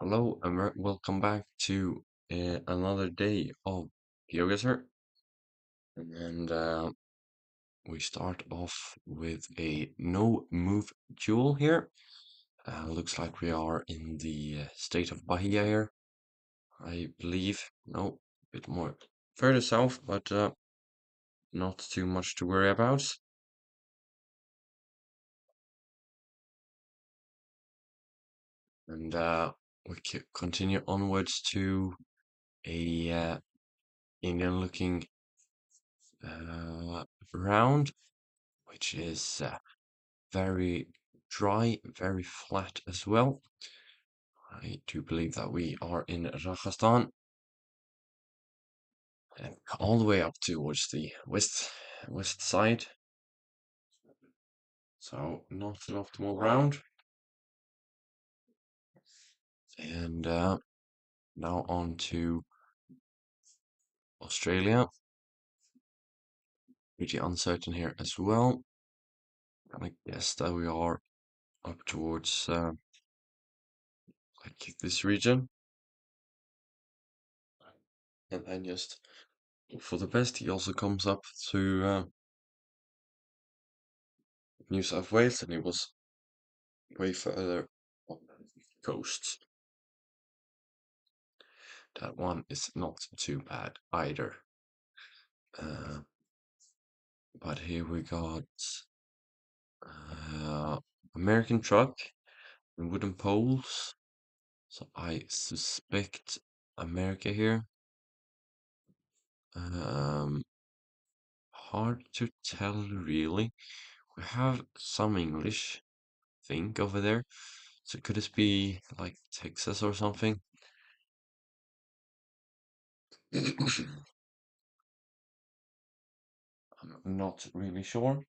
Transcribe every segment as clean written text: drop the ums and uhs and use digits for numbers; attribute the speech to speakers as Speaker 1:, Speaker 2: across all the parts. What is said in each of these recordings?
Speaker 1: Hello and welcome back to another day of Geoguessr. And we start off with a no move duel here. Looks like we are in the state of Bahia here, I believe. No, a bit more further south, but not too much to worry about. And we continue onwards to a Indian looking round, which is very dry, very flat as well. I do believe that we are in Rajasthan and all the way up towards the west side. So not an optimal round. And now on to Australia. Pretty uncertain here as well. And I guess that we are up towards like this region. And then just for the best, he also comes up to New South Wales, and he was way further up the coast. That one is not too bad either. Uh, but here we got uh, American truck and wooden poles. So I suspect America here. Um, Hard to tell really. We have some English, I think, over there. So could this be like Texas or something? I'm not really sure.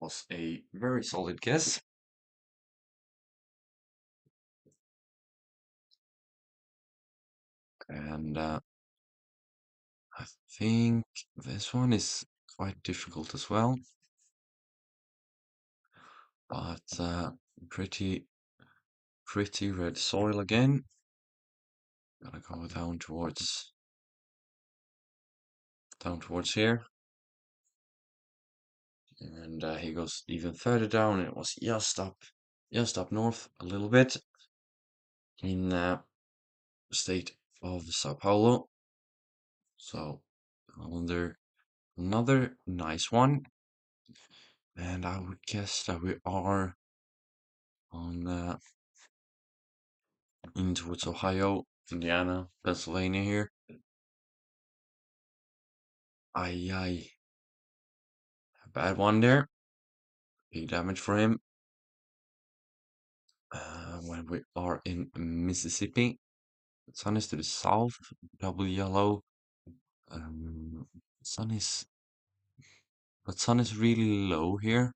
Speaker 1: Was a very solid guess. And I think this one is quite difficult as well, but pretty red soil again. Gotta go down towards here, and he goes even further down. And it was just up north a little bit in the state of Sao Paulo. So another nice one, and I would guess that we are on in towards Ohio, Indiana, Pennsylvania here. Aye, a bad one there. Big damage for him. When we are in Mississippi, sun is to the south, double yellow. Um, sun is, but sun is really low here.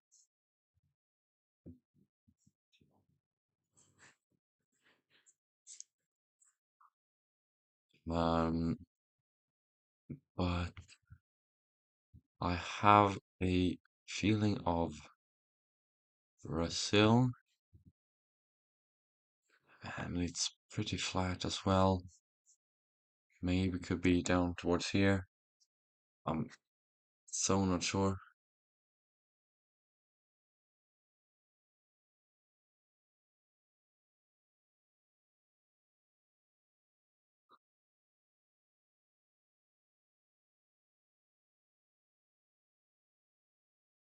Speaker 1: Um, but I have a feeling of Brazil, and it's pretty flat as well. Maybe could be down towards here. I'm so not sure.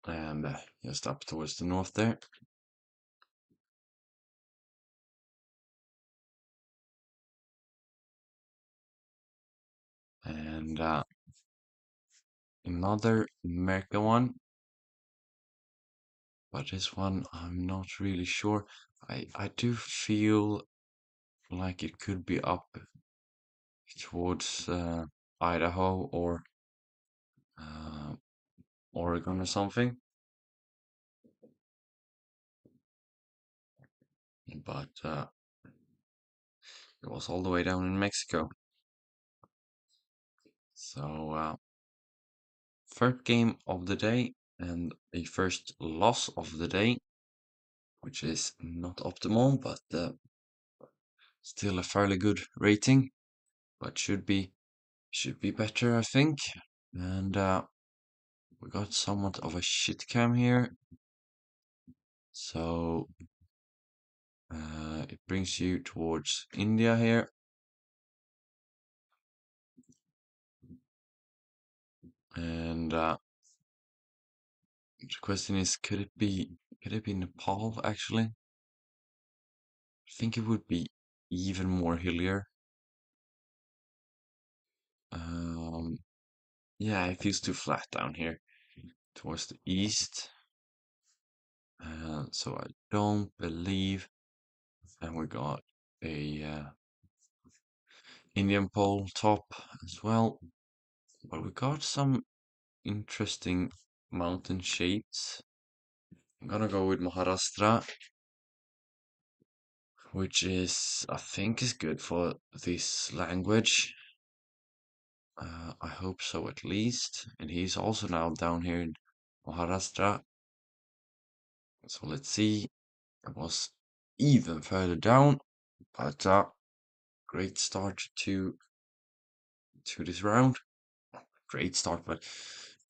Speaker 1: And just up towards the north there. And another American one, but this one I'm not really sure. I do feel like it could be up towards Idaho or uh, Oregon or something, but it was all the way down in Mexico. So, third game of the day and a first loss of the day, which is not optimal, but still a fairly good rating, but should be better, I think. And we got somewhat of a shit cam here, so it brings you towards India here. And the question is, could it be Nepal actually? I think it would be even more hillier. Um, yeah, it feels too flat down here towards the east. So I don't believe, and we got a Indian pole top as well. But we got some interesting mountain shapes. I'm gonna go with Maharashtra, which I think is good for this language. I hope so at least. And he's also now down here in Maharashtra. So let's see. It was even further down, but great start to this round. Great start, but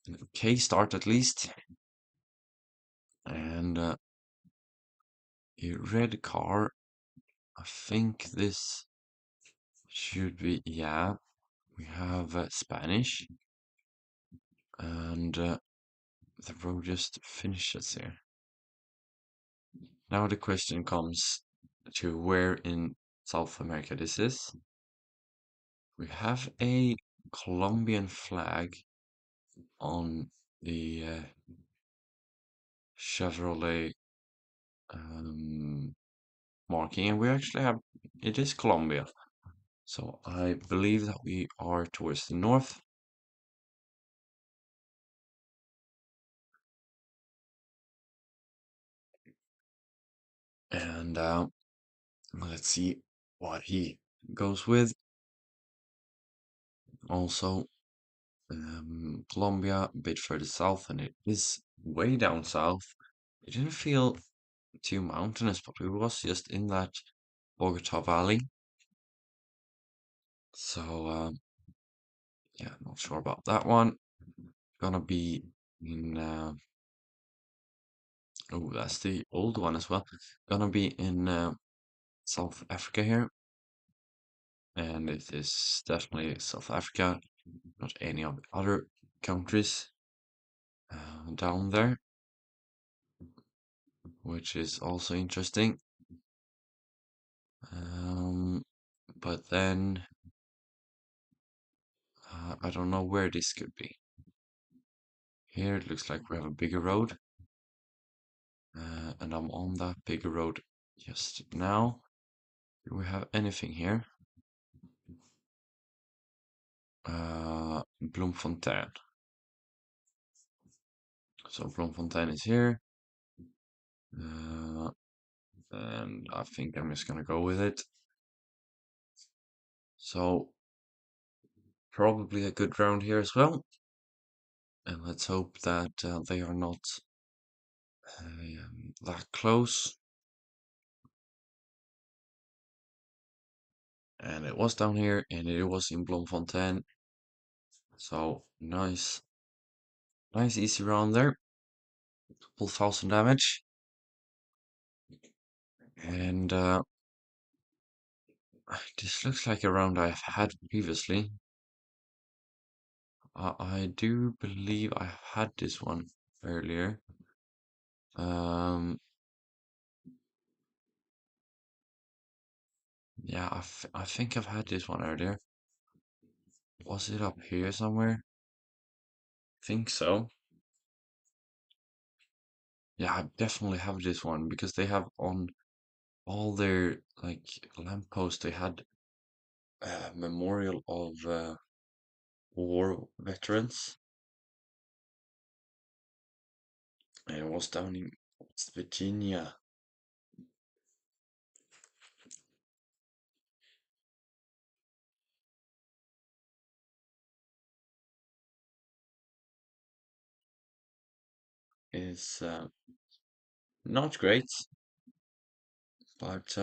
Speaker 1: an okay start at least. And a red car. I think this should be, yeah. We have Spanish, and the road just finishes here. Now the question comes to where in South America this is. We have a Colombian flag on the Chevrolet marking, and we actually have it is Colombia. So I believe that we are towards the north. And let's see what he goes with. Also, Colombia, a bit further south, and it is way down south. It didn't feel too mountainous, but it was just in that Bogota Valley. So, yeah, not sure about that one. Gonna be in, oh, that's the old one as well. Gonna be in South Africa here. And it is definitely South Africa, not any of the other countries down there, which is also interesting. Um, but then I don't know where this could be. Here it looks like we have a bigger road, and I'm on that bigger road just now. Do we have anything here? Bloemfontein. So Bloemfontein is here, and I think I'm just gonna go with it. So probably a good round here as well. And let's hope that they are not that close. And it was down here, and it was in Bloemfontein. So nice, nice easy round there. Full 1000 damage. And this looks like a round I've had previously. I do believe I had this one earlier. Yeah, I think I've had this one earlier. Was it up here somewhere? Think so. Yeah, I definitely have this one because they have on all their like lampposts they had a memorial of war veterans. And it was down in West Virginia. is not great, but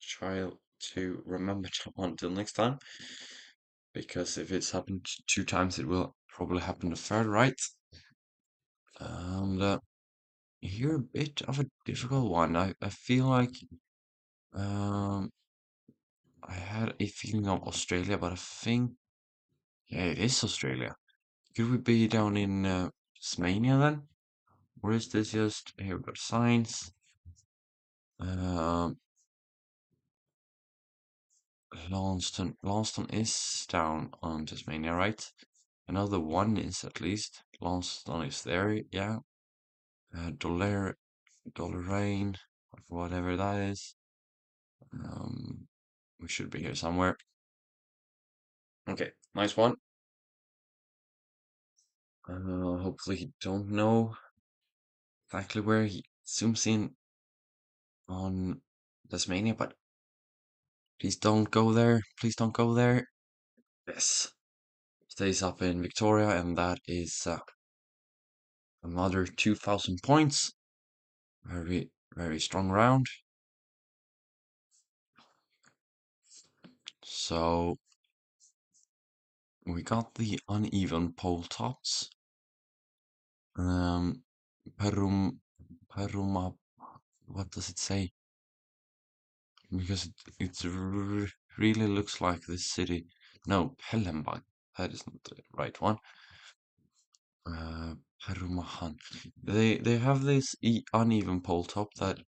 Speaker 1: try to remember that one until next time, because if it's happened two times, it will probably happen the third, right? And here a bit of a difficult one. I feel like um, I had a feeling of Australia, but I think, yeah, it is Australia. Could we be down in Tasmania then? Or is this just, here we got signs. Um, Launceston is down on Tasmania, right? Another one is at least. Launceston is there, yeah. Dollarine, whatever that is. Um, we should be here somewhere. Okay, nice one. Hopefully he don't know exactly where he zooms in on Tasmania, but please don't go there. Please don't go there. Yes, stays up in Victoria, and that is another 2,000 points. Very, very strong round. So we got the uneven pole tops. Um, Perum, Peruma, what does it say? Because really looks like this city. No, Pelhambag. That is not the right one. Uh, Perumahan. They have this uneven pole top that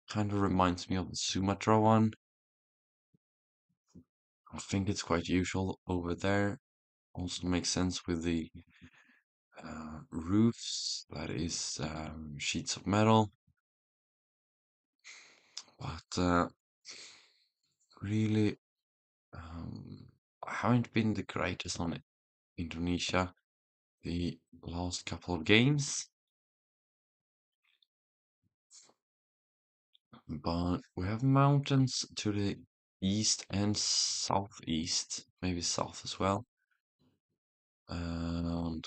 Speaker 1: kind of reminds me of the Sumatra one. I think it's quite usual over there. Also makes sense with the roofs. That is sheets of metal. But really, I haven't been the greatest on Indonesia the last couple of games. But we have mountains to the east and southeast, maybe south as well. And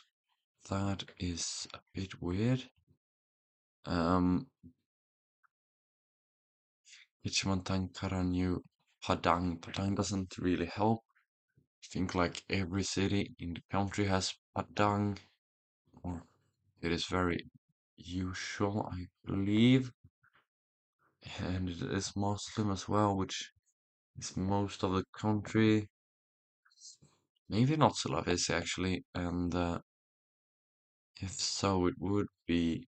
Speaker 1: that is a bit weird. Um, Kecamatan Karanyu Padang. Padang doesn't really help. I think like every city in the country has Padang, or it is very usual, I believe. And it is Muslim as well, which is most of the country. Maybe not Sulawesi actually, and if so, it would be.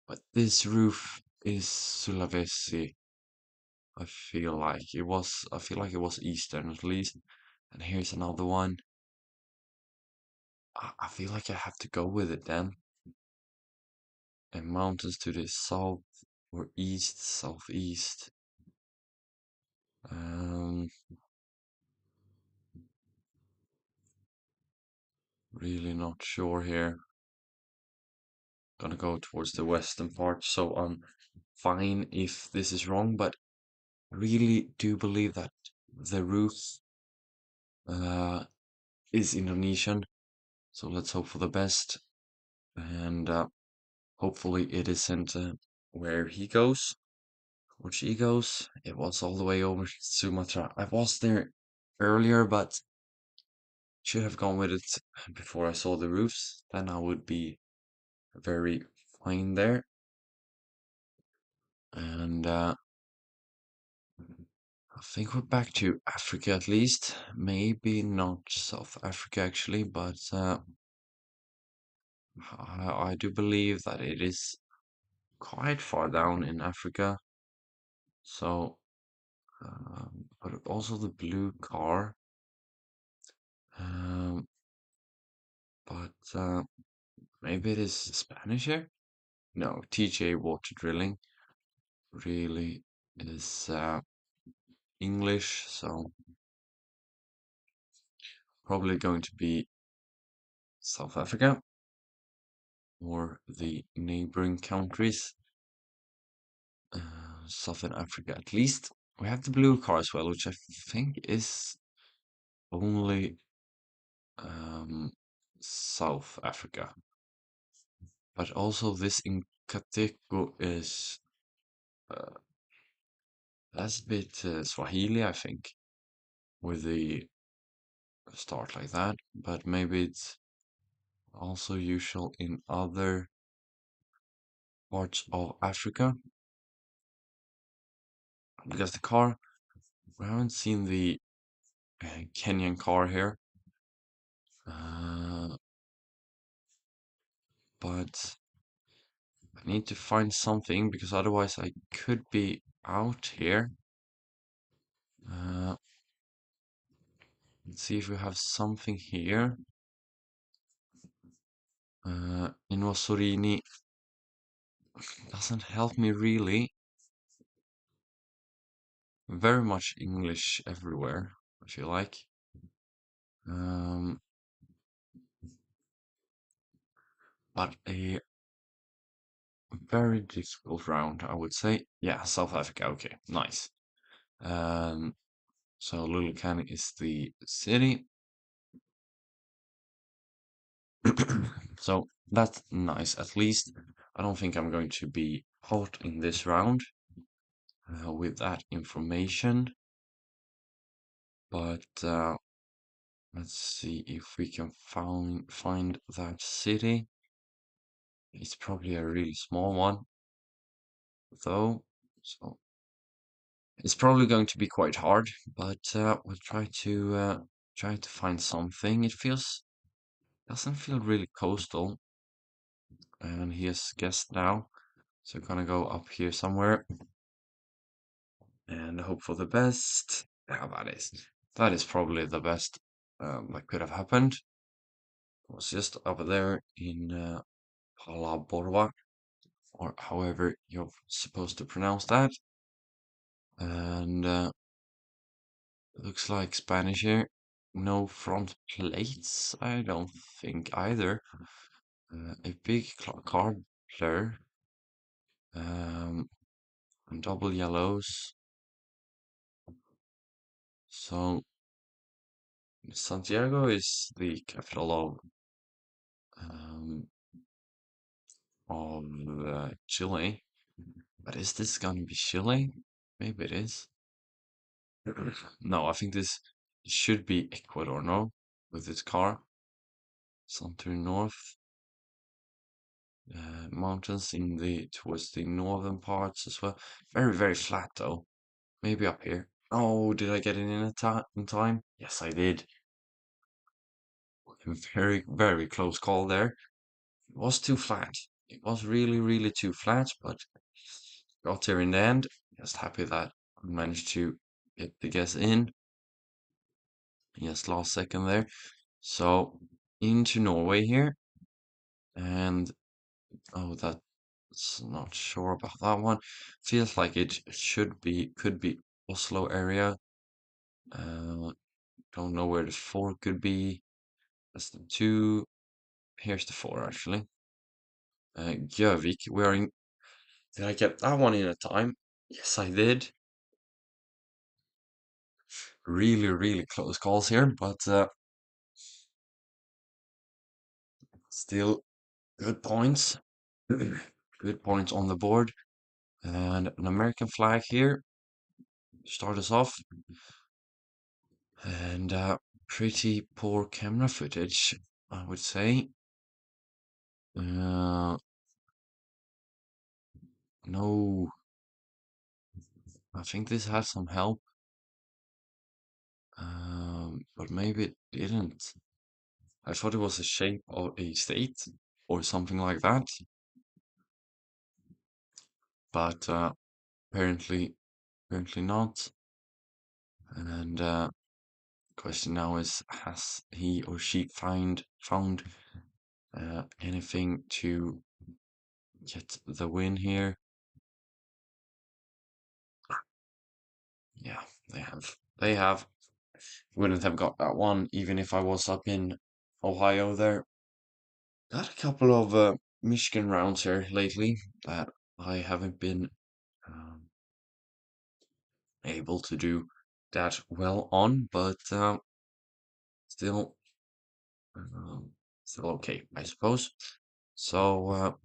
Speaker 1: But this roof is Sulawesi. I feel like it was. I feel like it was Eastern at least. And here's another one. I feel like I have to go with it then. And mountains to the south or east, southeast. Um, really not sure here. Gonna go towards the western part, so I'm fine if this is wrong, but I really do believe that the roof uh, is Indonesian. So let's hope for the best, and hopefully it isn't where he goes or she goes. It was all the way over Sumatra. I was there earlier, but should have gone with it before I saw the roofs. Then I would be very fine there. And I think we're back to Africa at least. Maybe not South Africa actually, but I do believe that it is quite far down in Africa. So, but also the blue car. Um, but maybe it is Spanish here? No, TJ water drilling really is English, so probably going to be South Africa or the neighboring countries. Southern Africa at least. We have the blue car as well, which I think is only um, South Africa. But also this Inkateko is uh, that's a bit Swahili, I think, with the start like that. But maybe it's also usual in other parts of Africa. Because the car, we haven't seen the Kenyan car here. Uh, but I need to find something because otherwise I could be out here. Uh, let's see if we have something here. In Wassorini doesn't help me really. Very much English everywhere, I feel like. Um, but a very difficult round, I would say. Yeah, South Africa. Okay, nice. Um, so Lulukan is the city. So that's nice. At least I don't think I'm going to be hot in this round with that information. But let's see if we can find that city. It's probably a really small one, though. So it's probably going to be quite hard, but we'll try to find something. It feels doesn't feel really coastal, and he has guessed now. So gonna go up here somewhere and hope for the best. Yeah, that is probably the best that could have happened. It was just up there in Palaborwa, or however you're supposed to pronounce that. And looks like Spanish here. No front plates, I don't think either. A big car blur. And double yellows. So Santiago is the capital um, of Chile. But is this gonna be Chile? Maybe it is. No, I think this should be Ecuador, no? With this car. Center north. Mountains in the towards the northern parts as well. Very, very flat though. Maybe up here. Oh, did I get it in time? Yes, I did. Very, very close call there. It was too flat. It was really, really too flat, but got there in the end. Just happy that I managed to get the guess in. Yes, last second there. So into Norway here. And oh, that's not sure about that one. Feels like it could be Oslo area. Uh, don't know where the four could be. That's the two. Here's the four actually. Gjøvik. We're in. Did I get that one in a time? Yes, I did. Really, really close calls here, but still good points. Good points on the board. And an American flag here to start us off. And pretty poor camera footage, I would say. Uh, no, I think this had some help, but maybe it didn't. I thought it was the shape of a state or something like that, but apparently not. And question now is, has he or she found anything to get the win here? Yeah, they have. They have. Wouldn't have got that one even if I was up in Ohio there. Got a couple of Michigan rounds here lately that I haven't been um, able to do that well on, but still, um, still okay, I suppose. So,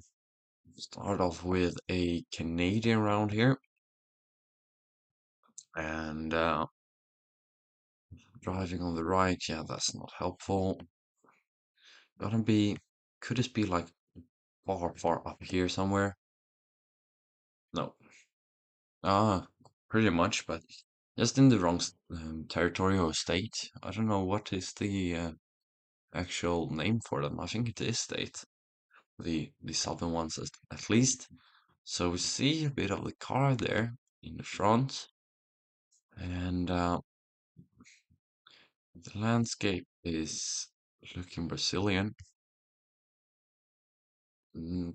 Speaker 1: start off with a Canadian round here, and driving on the right, yeah, that's not helpful. Gonna be, could this be like far up here somewhere? No. Ah, pretty much, but just in the wrong territory or state. I don't know what is the actual name for them. I think it is state, the southern ones at least. So we see a bit of the car there in the front, and the landscape is looking Brazilian.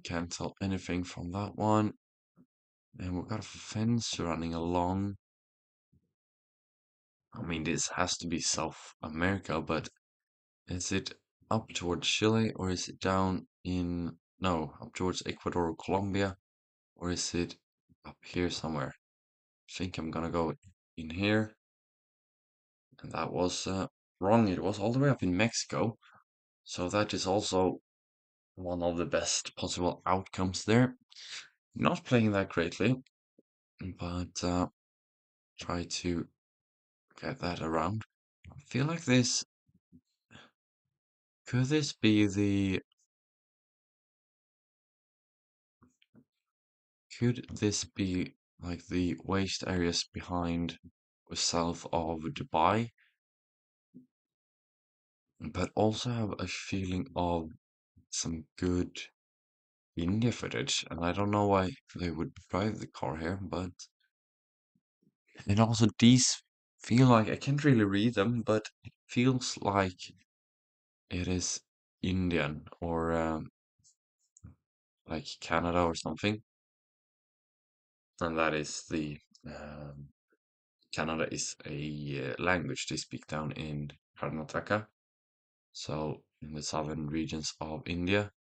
Speaker 1: Can't tell anything from that one. And we've got a fence running along. I mean, this has to be South America, but is it up towards Chile or is it down in, no, up towards Ecuador or Colombia? Or is it up here somewhere? I think I'm gonna go in here. And that was wrong. It was all the way up in Mexico. So that is also one of the best possible outcomes there. Not playing that greatly, but try to get that around. I feel like this, could this be could this be like the waste areas behind or south of Dubai? But also have a feeling of some good India footage, and I don't know why they would drive the car here, but and also these feel like I can't really read them, but it feels like it is Indian or like Canada or something, and that is the um, Canada is a language they speak down in Karnataka, so in the southern regions of India.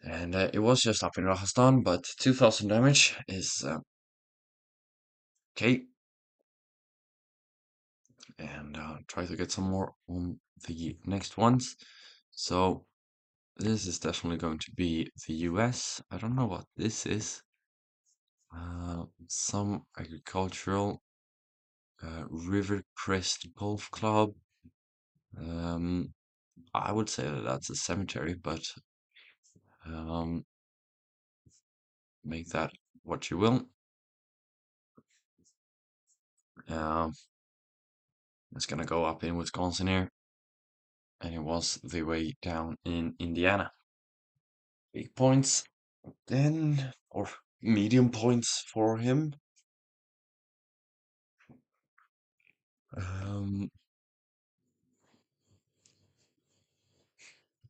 Speaker 1: And it was just up in Rajasthan, but 2000 damage is okay. And try to get some more on the next ones. So this is definitely going to be the US. I don't know what this is. Some agricultural Rivercrest Golf Club. Um, I would say that that's a cemetery, but um, make that what you will. Um, it's gonna go up in Wisconsin here, and it was the way down in Indiana. Big points then, or medium points for him. Um,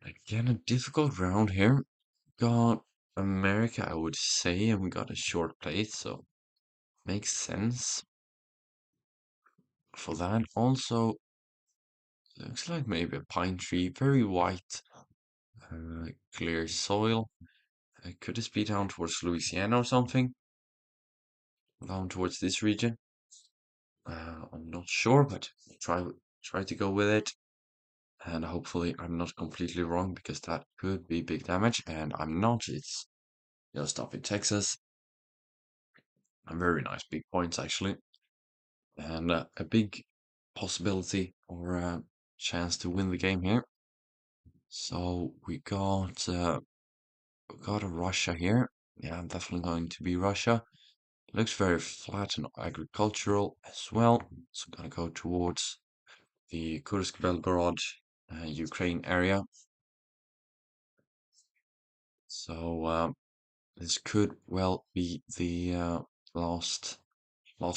Speaker 1: Again, a difficult round here. Got America, I would say, and we got a short plate, so makes sense for that. Also, looks like maybe a pine tree, very white, clear soil. Could this be down towards Louisiana or something? Down towards this region? I'm not sure, but try try to go with it. And hopefully I'm not completely wrong because that could be big damage, and I'm not. It's just up in Texas. And very nice big points actually, and a big possibility or chance to win the game here. So we got a Russia here. Yeah, definitely going to be Russia. Looks very flat and agricultural as well. So gonna go towards the Kursk Belgorod Ukraine area. So this could well be the last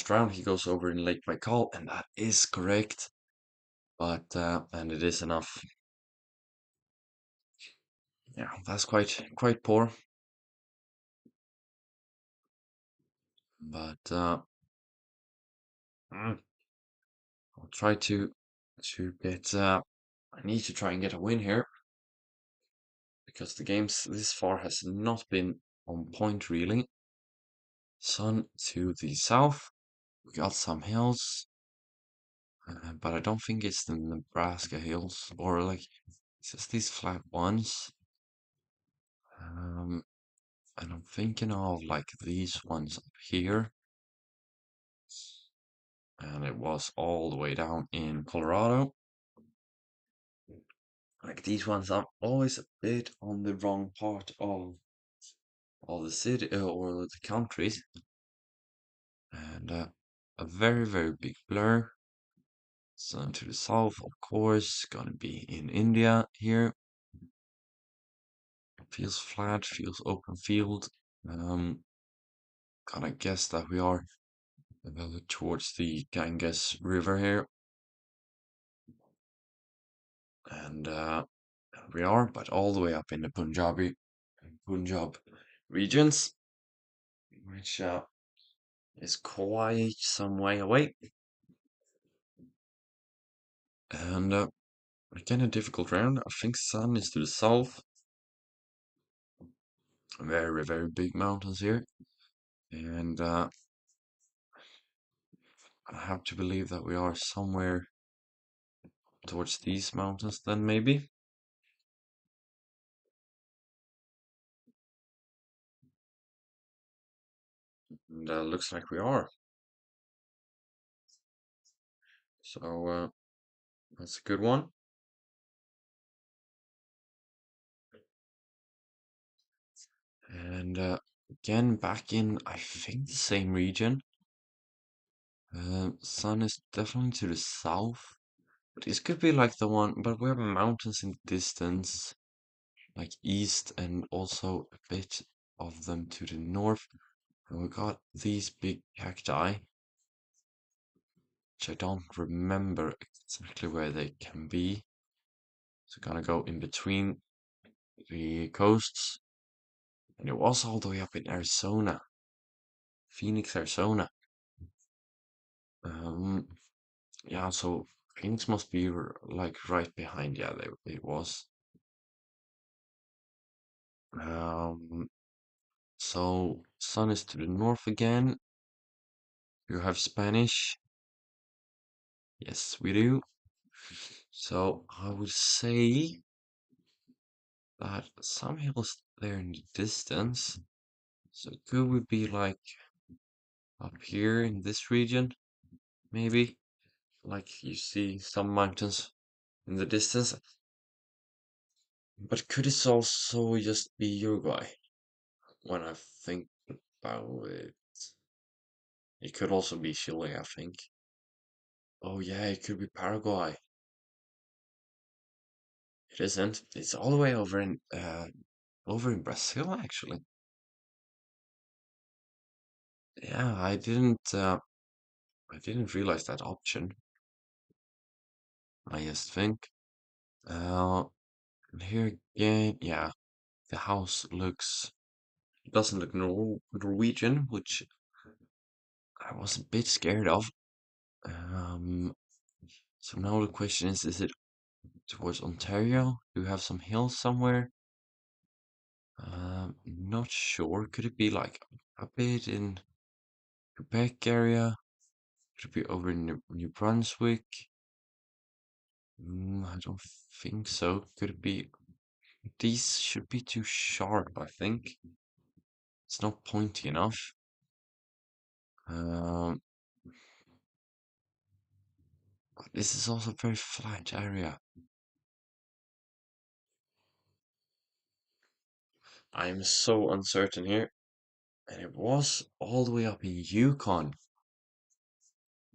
Speaker 1: round. He goes over in Lake Baikal, and that is correct. But and it is enough. Yeah, that's quite poor. But mm, I'll try to get. I need to try and get a win here because the games this far has not been on point really. Sun to the south. We got some hills, but I don't think it's the Nebraska hills or like It's just these flat ones. Um, and I'm thinking of like these ones up here. And it was all the way down in Colorado. Like these ones are always a bit on the wrong part of the city or the countries. And a very, very big blur. Sun to the south, of course, gonna be in India here. Feels flat, feels open field. Gonna guess that we are towards the Ganges River here. And we are, but all the way up in the Punjab regions, which is quite some way away. And again, a difficult round. I think sun is to the south. Very, very big mountains here. And I have to believe that we are somewhere towards these mountains then maybe. And looks like we are. So that's a good one. And again, back in, I think, the same region. Sun is definitely to the south. But this could be like the one, but we have mountains in the distance, like east, and also a bit of them to the north. And we got these big cacti, which I don't remember exactly where they can be. So gonna go in between the coasts. And it was all the way up in Arizona, Phoenix, Arizona. Um, yeah, so Phoenix must be like right behind. Yeah, it was. Um, so sun is to the north again. You have Spanish. Yes, we do. So I would say that some hills there in the distance. So could we be like up here in this region, maybe? Like you see some mountains in the distance. But could it also just be Uruguay? When I think about it, it could also be Chile, I think. Oh yeah, it could be Paraguay. It isn't. It's all the way over in Brazil, actually. Yeah, I didn't realize that option. I just think. Uh, and here again, yeah, the house doesn't look Norwegian, which I was a bit scared of. Um, so now the question is it towards Ontario? Do you have some hills somewhere? Not sure. Could it be like a bit in Quebec area? Could it be over in New Brunswick? I don't think so. Could it be? These should be too sharp, I think. It's not pointy enough. Um, but this is also a very flat area. I am so uncertain here. And it was all the way up in Yukon.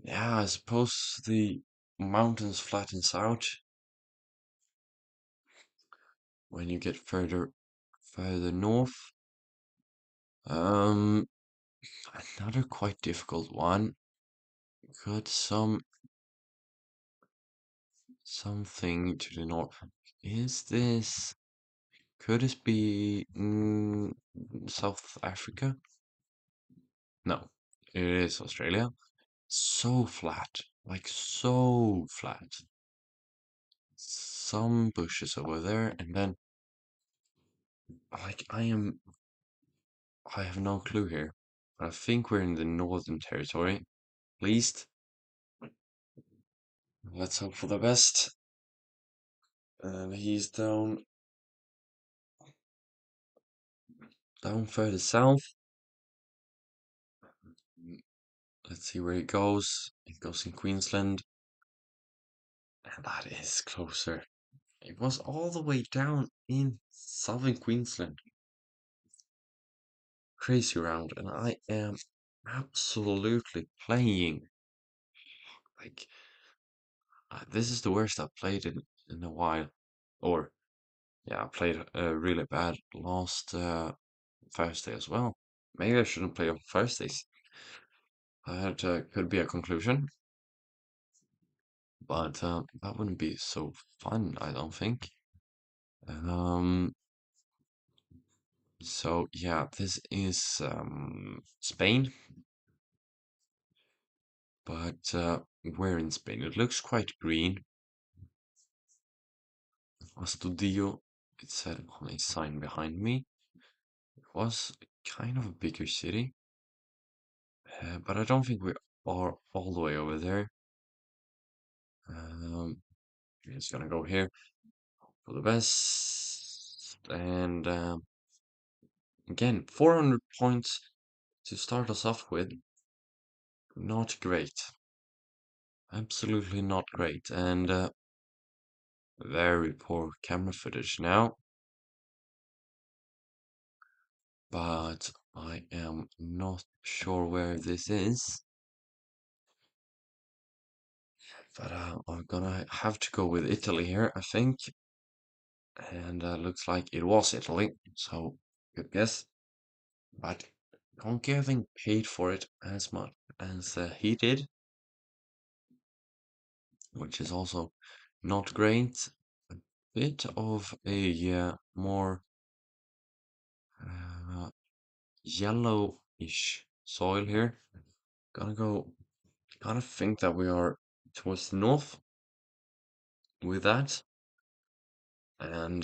Speaker 1: Yeah, I suppose the mountains flattens out when you get further north. Um, another quite difficult one. Got something to the north. Is this? Could this be South Africa? No, it is Australia. So flat, like so flat. Some bushes over there, and then like I have no clue here. But I think we're in the Northern Territory. At least, let's hope for the best. And he's down further south. Mm, Let's see where he goes. He goes in Queensland, and that is closer. It was all the way down in southern Queensland. Crazy round, and I am absolutely playing like this is the worst I've played in a while. Or yeah, I played really bad last Thursday as well. Maybe I shouldn't play on Thursdays. That could be a conclusion, but that wouldn't be so fun, I don't think. Um, so yeah, this is Spain, but where in Spain? It looks quite green. Studio, it said on a sign behind me. It was kind of a bigger city, but I don't think we are all the way over there. Um, we're just gonna go here for the best, and again, 400 points to start us off with. Not great. Absolutely not great, and very poor camera footage now. But I am not sure where this is. But I'm gonna have to go with Italy here, I think. And looks like it was Italy, so good guess. But not getting paid for it as much as he did, which is also not great. A bit of a more uh, yellowish soil here. Gonna think that we are towards the north with that. And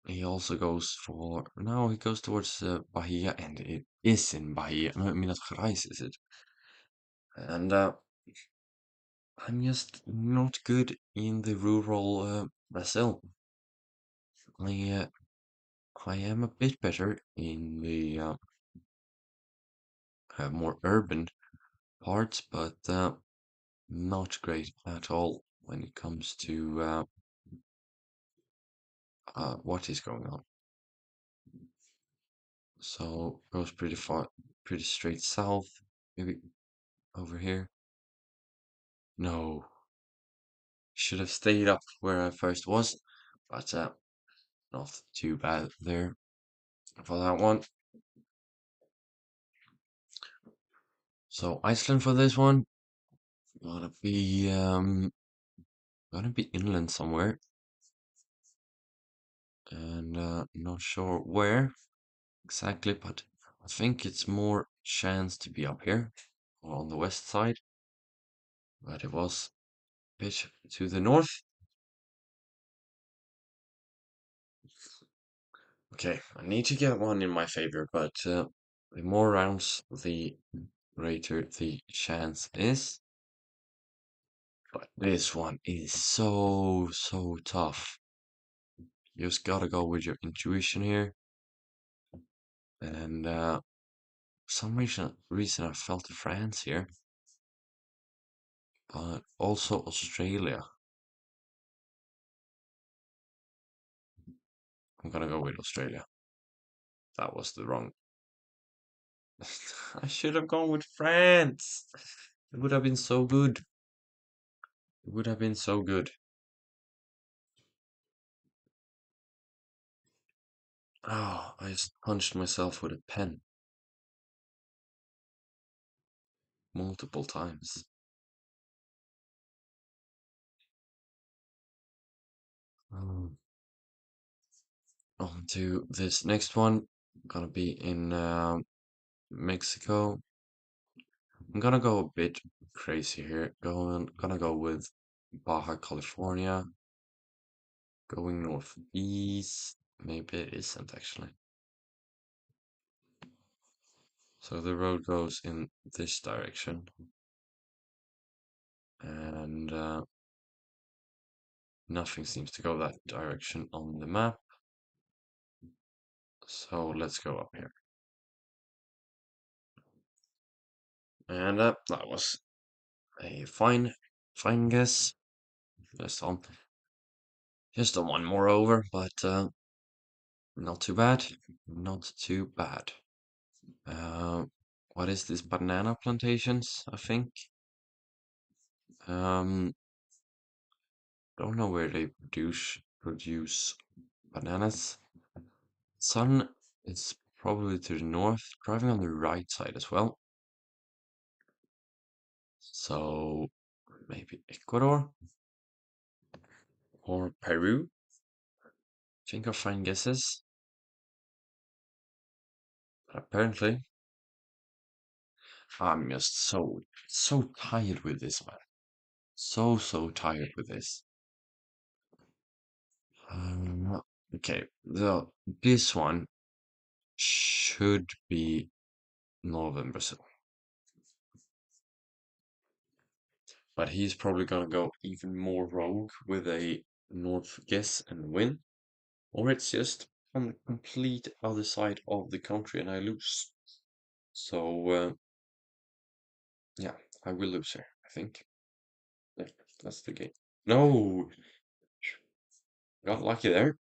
Speaker 1: he also goes for, no, he goes towards Bahia, and it is in Bahia. No, Minas Gerais is it? And I'm just not good in the rural Brazil. I, uh, I am a bit better in the more urban parts, but not great at all when it comes to what is going on. So goes pretty far, pretty straight south, maybe over here. No, should have stayed up where I first was, but not too bad there for that one. So Iceland for this one, gotta be inland somewhere, and not sure where exactly, but I think it's more chance to be up here or on the west side, but it was a bit to the north. Okay, I need to get one in my favor, but the more rounds, the greater the chance is. But this one is so tough. You just gotta go with your intuition here. And some reason I felt France here, but also Australia. I'm gonna go with Australia. That was the wrong. I should have gone with France. It would have been so good. It would have been so good. Oh, I just punched myself with a pen multiple times. Um, On to this next one. Gonna be in Mexico. I'm gonna go a bit crazy here. Gonna go with Baja California. Going northeast. Maybe it isn't actually. So the road goes in this direction. And Nothing seems to go that direction on the map. So let's go up here. And that was a fine guess. Just on one more over, but not too bad. Not too bad. Uh, what is this? Banana plantations, I think. Um, don't know where they produce bananas. Sun is probably to the north, driving on the right side as well. So maybe Ecuador or Peru. Think of fine guesses. Apparently, I'm just so tired with this, man. So tired with this. Um, okay, this one should be Northern Brazil, but he's probably gonna go even more rogue with a North guess and win, or it's just on the complete other side of the country and I lose. So yeah, I will lose here, I think. Yeah, that's the game. No, got lucky there.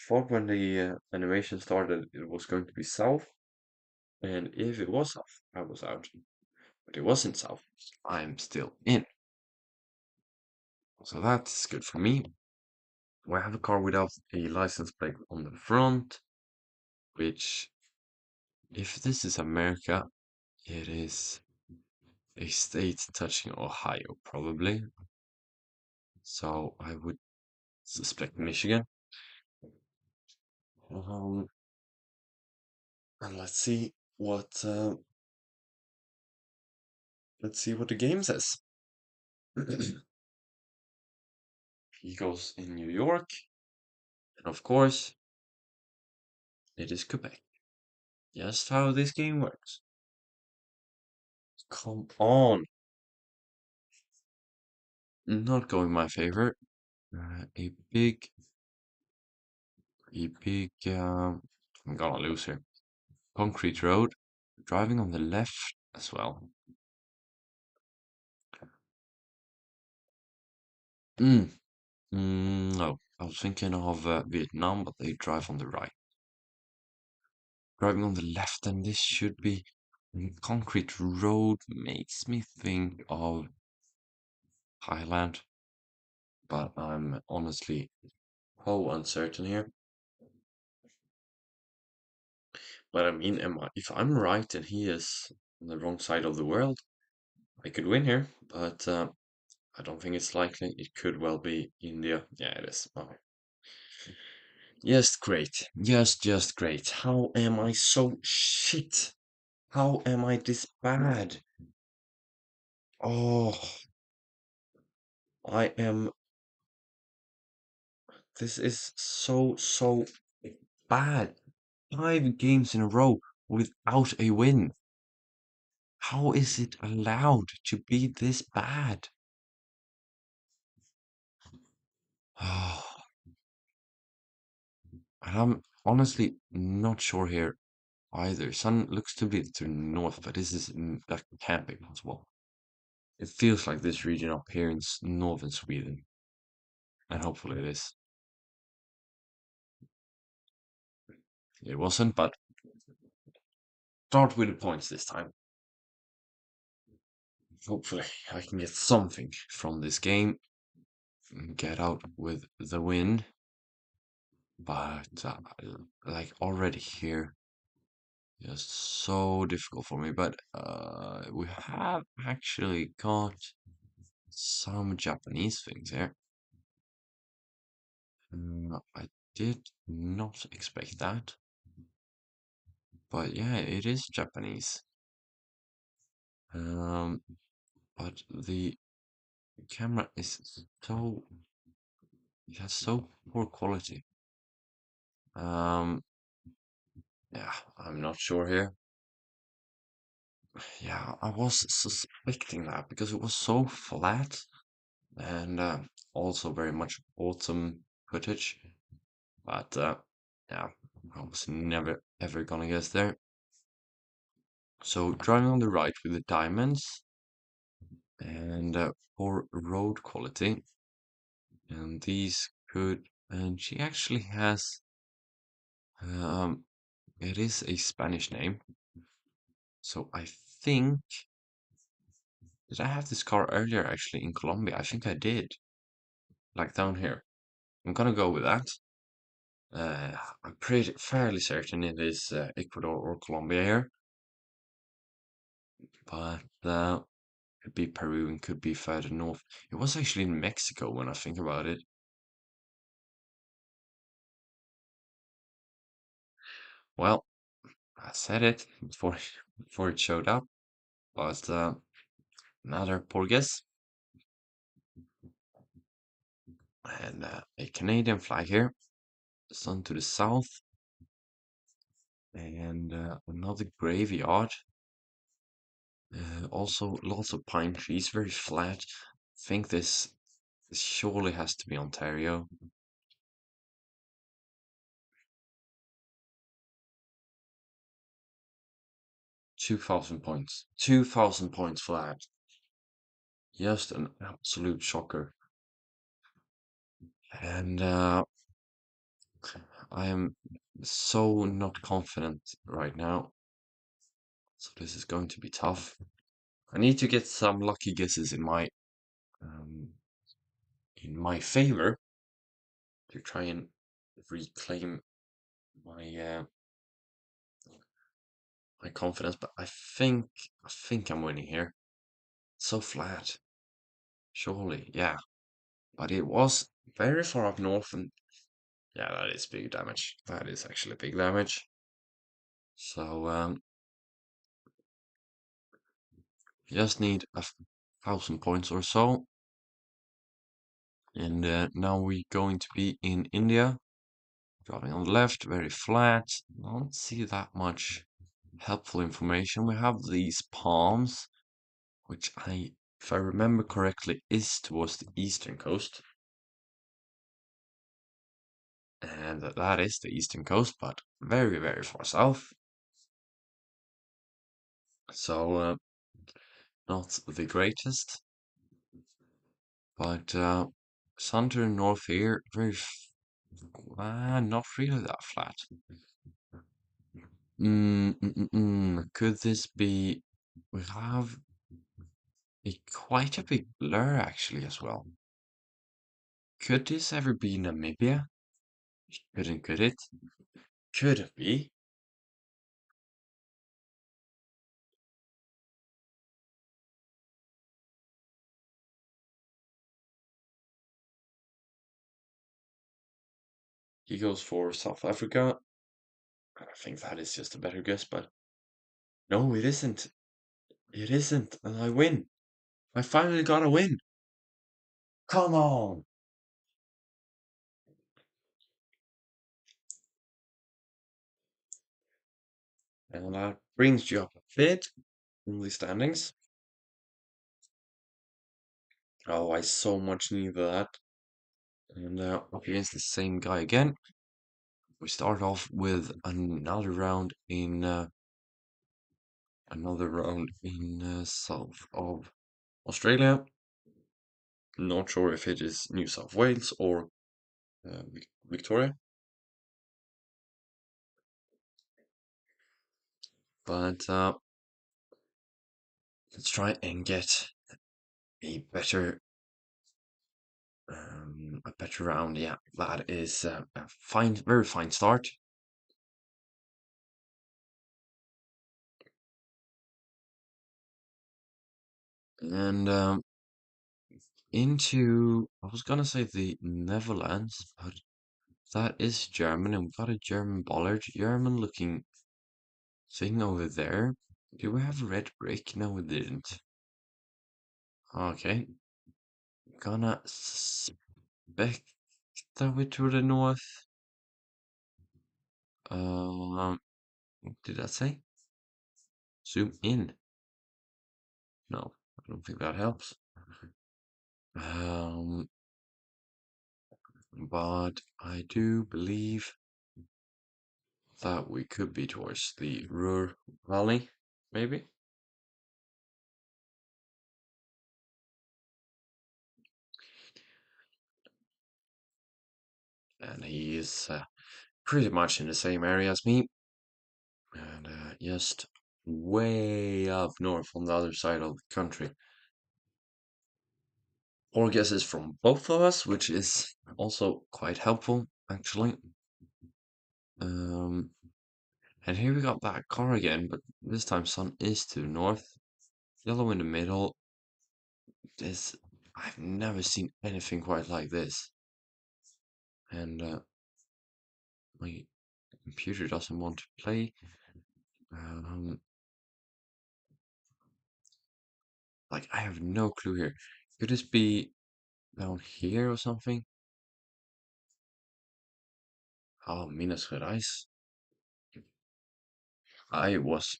Speaker 1: Thought when the animation started it was going to be south, and if it was south, I was out. But it wasn't south. I'm still in. So that's good for me. I have a car without a license plate on the front, which, if this is America, it is a state touching Ohio, probably. So I would suspect Michigan. Um, and let's see what the game says. He goes in New York, and of course, it is Quebec. Just how this game works. Come on. Not going my favor. A big, I'm gonna lose here. Concrete road. Driving on the left as well. Mm, no, I was thinking of Vietnam, but they drive on the right. Driving on the left, and this should be concrete road makes me think of Highland, but I'm honestly so uncertain here. But I mean, if I'm right and he is on the wrong side of the world, I could win here, but I don't think it's likely. It could well be India. Yeah, it is. Oh. Yes, great. Just great. How am I so shit? How am I this bad? Oh, I am. This is so bad. 5 games in a row without a win. How is it allowed to be this bad? Oh, and I'm honestly not sure here either. Sun looks to be to the north, but that can't be possible. It feels like this region up here in northern Sweden, and hopefully it is. It wasn't, but start with the points this time. Hopefully I can get something from this game and get out with the win. But like already here, just so difficult for me. But we have actually got some Japanese things here. I did not expect that. But yeah, it is Japanese. Um, but the camera is it has so poor quality. Um, yeah, I'm not sure here. Yeah, I was suspecting that because it was so flat, and also very much autumn footage, but yeah, I was never ever gonna guess there. So driving on the right with the diamonds and for road quality, and these could, and she actually has, um, it is a Spanish name, so I think, did I have this car earlier actually in Colombia? I think I did, like down here. I'm gonna go with that. I'm pretty fairly certain it is Ecuador or Colombia here, but could be Peru and could be further north. It was actually in Mexico when I think about it. Well, I said it before before it showed up, but another poor guess. And a Canadian flag here, sun to the south, and another graveyard. Also, lots of pine trees, very flat. I think this surely has to be Ontario. 2,000 points. 2,000 points flat. Just an absolute shocker. And I am so not confident right now. So this is going to be tough. I need to get some lucky guesses um, in my favor to try and reclaim my my confidence. But I think I'm winning here. So flat, surely, yeah. But it was very far up north, and yeah, that is big damage. That is actually big damage. So just need 1,000 points or so. And now we're going to be in India. Driving on the left, very flat. Don't see that much helpful information. We have these palms, which if I remember correctly, is towards the eastern coast. And that is the eastern coast, but very, very far south. So not the greatest. But southern north here, not really that flat. Could this be? We have quite a big blur actually as well. Could this ever be Namibia? Couldn't, could it? Could it be? He goes for South Africa. I think that is just a better guess, but no, it isn't. It isn't, and I win. I finally got a win. Come on! And that brings you up a bit in the standings. Oh, I so much need that. And up against the same guy again. We start off with another round in south of Australia. Not sure if it is New South Wales or Victoria, but let's try and get a better round. Yeah, that is a fine, very fine start. And I was gonna say the Netherlands, but that is German, and we've got a German bollard, German looking thing over there. Do we have a red brick? No, we didn't. Okay, gonna suspect that we're to the north. What did that say? Zoom in. No, I don't think that helps. Um, but I do believe that we could be towards the Ruhr Valley, maybe. And he is pretty much in the same area as me, and just way up north on the other side of the country. Or guesses from both of us, which is also quite helpful, actually. Um, and here we got that car again, but this time sun is to the north, yellow in the middle. This I've never seen anything quite like this, and my computer doesn't want to play. Um, like I have no clue here. Could this be down here or something? Oh, Minas Gerais. I was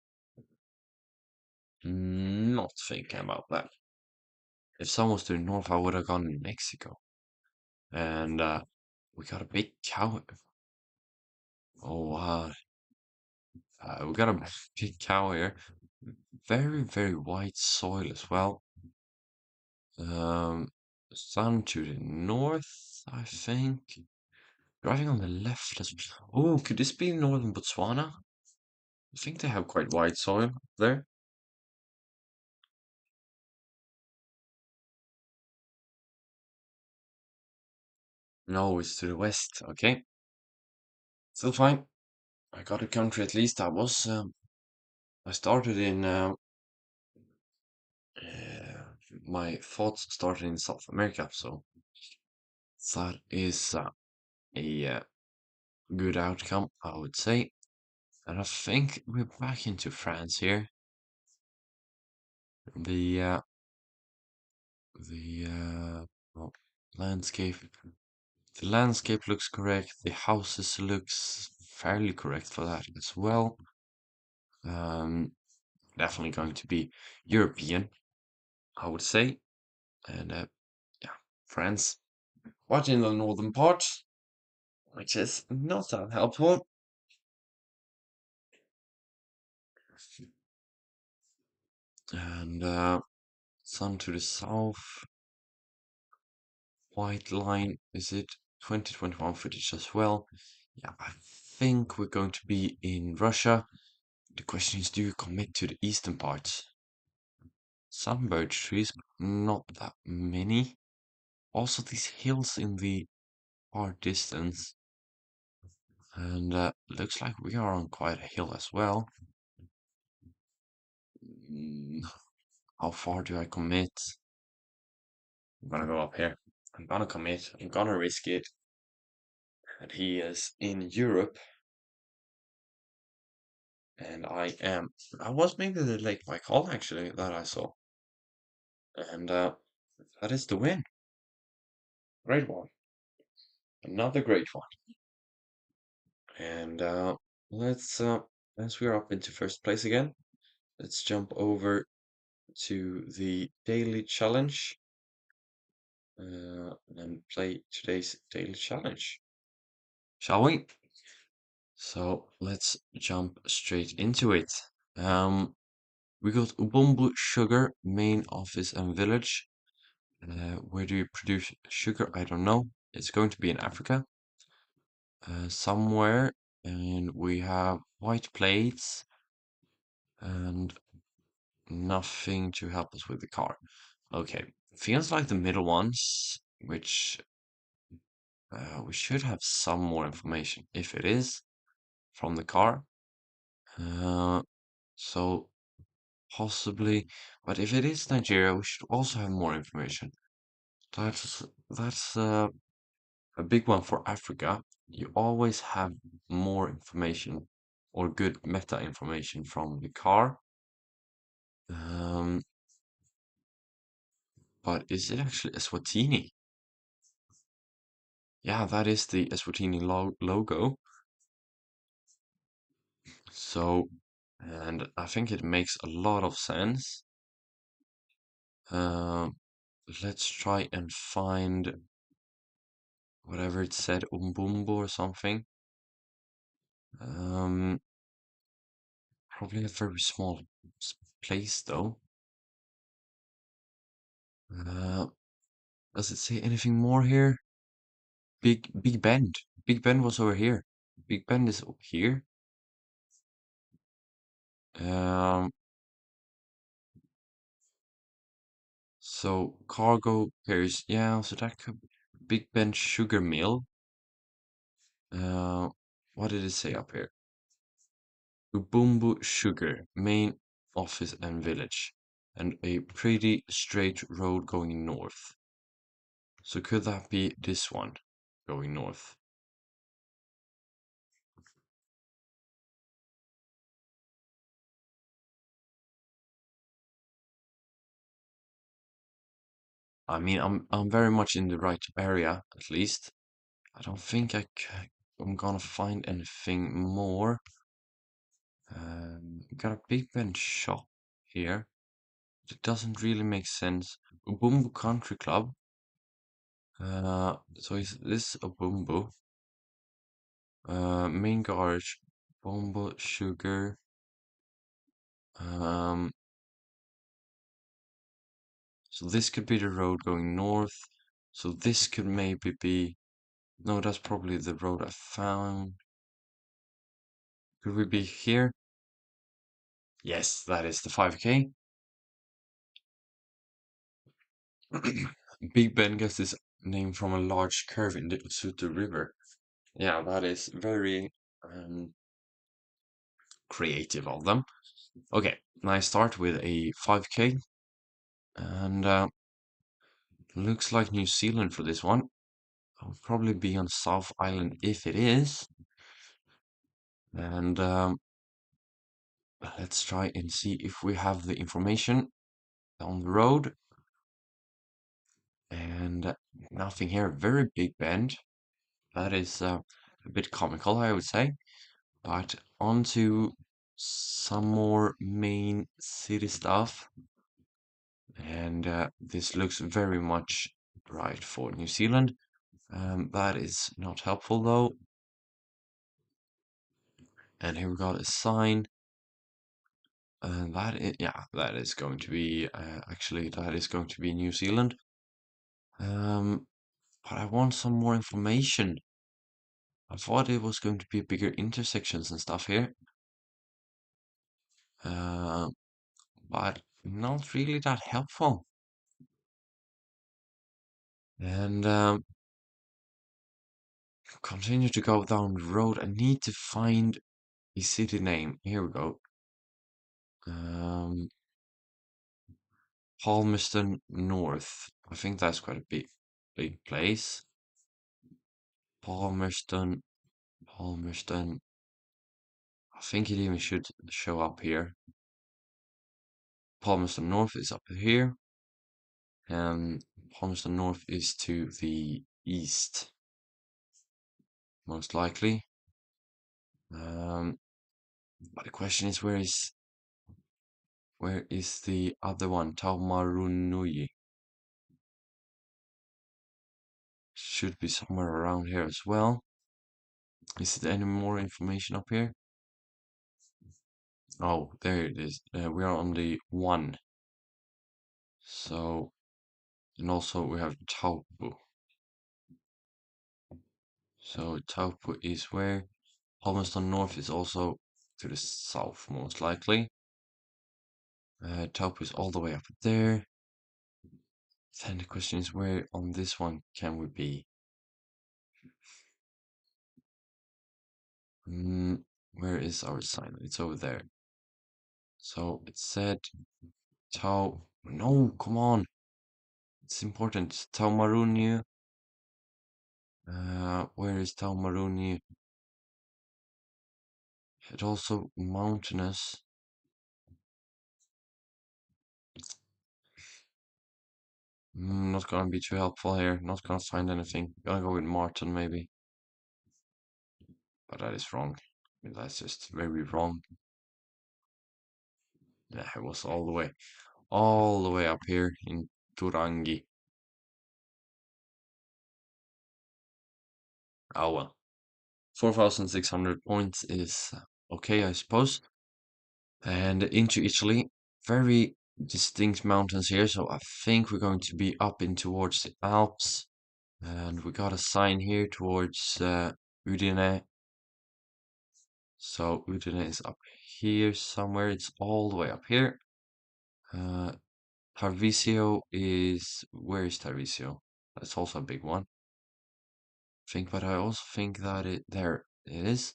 Speaker 1: not thinking about that. If someone was to the north, I would have gone to Mexico. And we got a big cow. Oh, wow. We got a big cow here. Very, very white soil as well. Um, sun to the north, I think. Driving on the left as well. Oh, could this be northern Botswana? I think they have quite white soil there. No, it's to the west. Okay, still fine. I got a country at least. I started in uh, my thoughts started in South America, so that is a good outcome, I would say. And I think we're back into France here. The uh, the well, landscape. The landscape looks correct. The houses looks fairly correct for that as well. Um, Definitely going to be European, I would say. And yeah, France. But in the northern part, which is not that helpful. And sun to the south, white line, is it 2021 footage as well? Yeah, I think we're going to be in Russia. The question is, do you commit to the eastern parts? Some birch trees, but not that many. Also, these hills in the far distance. And looks like we are on quite a hill as well. Mm, how far do I commit? I'm gonna go up here. I'm gonna commit. I'm gonna risk it. And he is in Europe, and I am. I was maybe the Lake Baikal actually that I saw, and that is the win. Great one, another great one. And let's as we're up into first place again, let's jump over to the daily challenge and play today's daily challenge, shall we? So let's jump straight into it. Um, we got Ubumbu Sugar, main office and village. Where do you produce sugar? I don't know. It's going to be in Africa, somewhere. And we have white plates and nothing to help us with the car. Okay, feels like the middle ones, which we should have some more information if it is from the car. Uh, so possibly, but if it is Nigeria, we should also have more information. That's a big one for Africa. You always have more information or good meta information from the car. Um, but is it actually Eswatini? Yeah, that is the Eswatini logo. So, and I think it makes a lot of sense. Um, let's try and find whatever it said, Umbumbo or something. Um, Probably a very small place though. Uh, does it say anything more here? Big Bend. Big Bend was over here. Big Bend is here. Um, so cargo carries, yeah, so that could Big Bend Sugar Mill. Uh, what did it say up here? Ubumbu Sugar, main office and village, and a pretty straight road going north. So could that be this one going north? I mean, I'm very much in the right area, at least. I don't think I'm gonna find anything more. Got a Big Ben shop here. It doesn't really make sense. Ubumbu Country Club. So is this Ubumbu? Main garage, Bombo Sugar. Um, so this could be the road going north. So this could maybe be. No, that's probably the road I found. Could we be here? Yes, that is the 5K. Big Ben gets its name from a large curve in the Usutu River. Yeah, that is very creative of them. Okay, now I start with a 5K, and looks like New Zealand for this one. I'll probably be on South Island if it is. And let's try and see if we have the information on the road. And nothing here. Very big bend. That is a bit comical, I would say. But on to some more main city stuff. And this looks very much right for New Zealand. That is not helpful though. And here we got a sign. And yeah, that is going to be, actually, that is going to be New Zealand. Um, but I want some more information. I thought it was going to be bigger intersections and stuff here. Uh, but not really that helpful. And continue to go down the road. I need to find a city name. Here we go. Um, Palmerston North. I think that's quite a big place. Palmerston, Palmerston. I think it even should show up here. Palmerston North is up here, and Palmerston North is to the east, most likely. Um, but the question is, where is the other one? Taumarunui. Should be somewhere around here as well. Is there any more information up here? Oh, there it is. We are on the 1. So, and also we have Taupu. So Taupu is where? Palmerston North is also to the south, most likely. Taupu is all the way up there. Then the question is, where on this one can we be? Where is our sign? It's over there. So it said Tau. No, come on. It's important. Taumarunyu. Where is Taumarunyu? It also mountainous. Not gonna be too helpful here. Not gonna find anything. Gonna go with Martin maybe. But that is wrong. I mean, that's just very wrong. Yeah, it was all the way up here in Turangi. Oh well. 4,600 points is okay, I suppose. And into Italy, very distinct mountains here, so I think we're going to be up in towards the Alps. And we got a sign here towards Udine. So Udine is up here somewhere. It's all the way up here. Uh, Tarvisio is... Where is Tarvisio? That's also a big one. But I also think that there it is.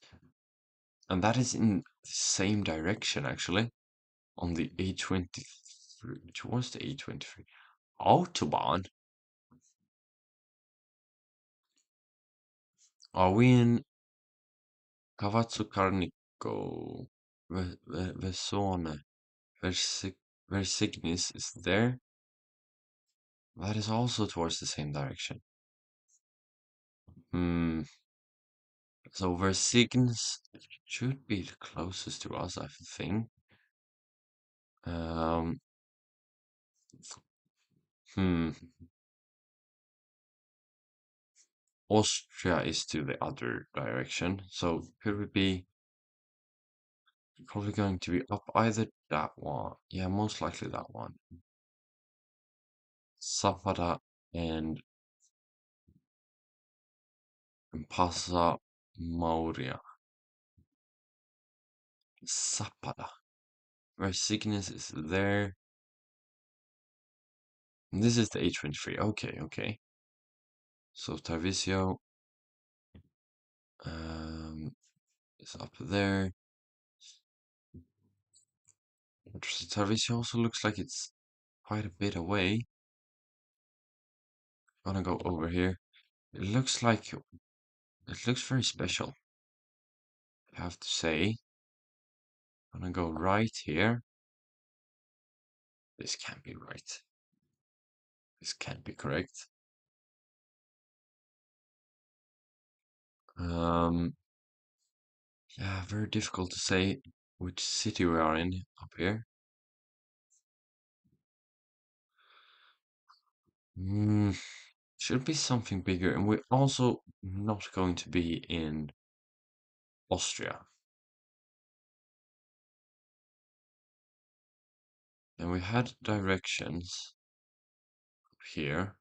Speaker 1: And that is in the same direction, actually. On the A23. Towards the A23. Autobahn? Are we in Cavazzo Carnico? Vesone? Versignis is there? That is also towards the same direction. Hmm. So Versignis should be the closest to us, I think. Um. Hmm. Austria is to the other direction. So could we be probably going to be up either that one? Yeah, most likely that one. Zapata and Passa Mauria. Zapata. Where Cygnus is there. And this is the H23. Okay, okay. So Tarvisio is up there. Interesting. Tarvisio also looks like it's quite a bit away. Gonna go over here. It looks very special, I have to say. Gonna go right here. This can't be right. This can't be correct. Um, yeah, very difficult to say which city we are in up here. Hmm, should be something bigger, and we're also not going to be in Austria. And we had directions here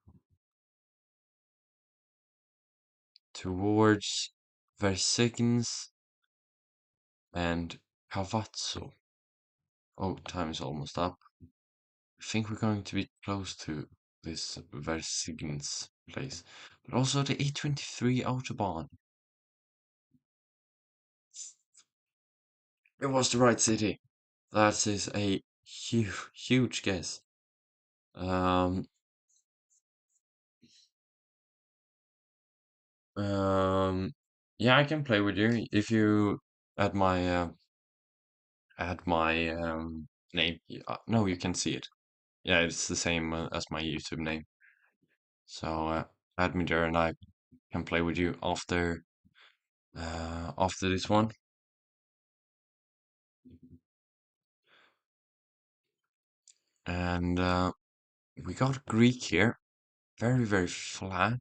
Speaker 1: towards Versignes and Cavazzo. Oh, time is almost up. I think we're going to be close to this Versignes place. But also the A23 Autobahn. It was the right city. That is a huge guess. Um, yeah, I can play with you if you add my name. No, you can see it. Yeah, it's the same as my YouTube name. So add me there, and I can play with you after this one. And we got Greek here, very flat,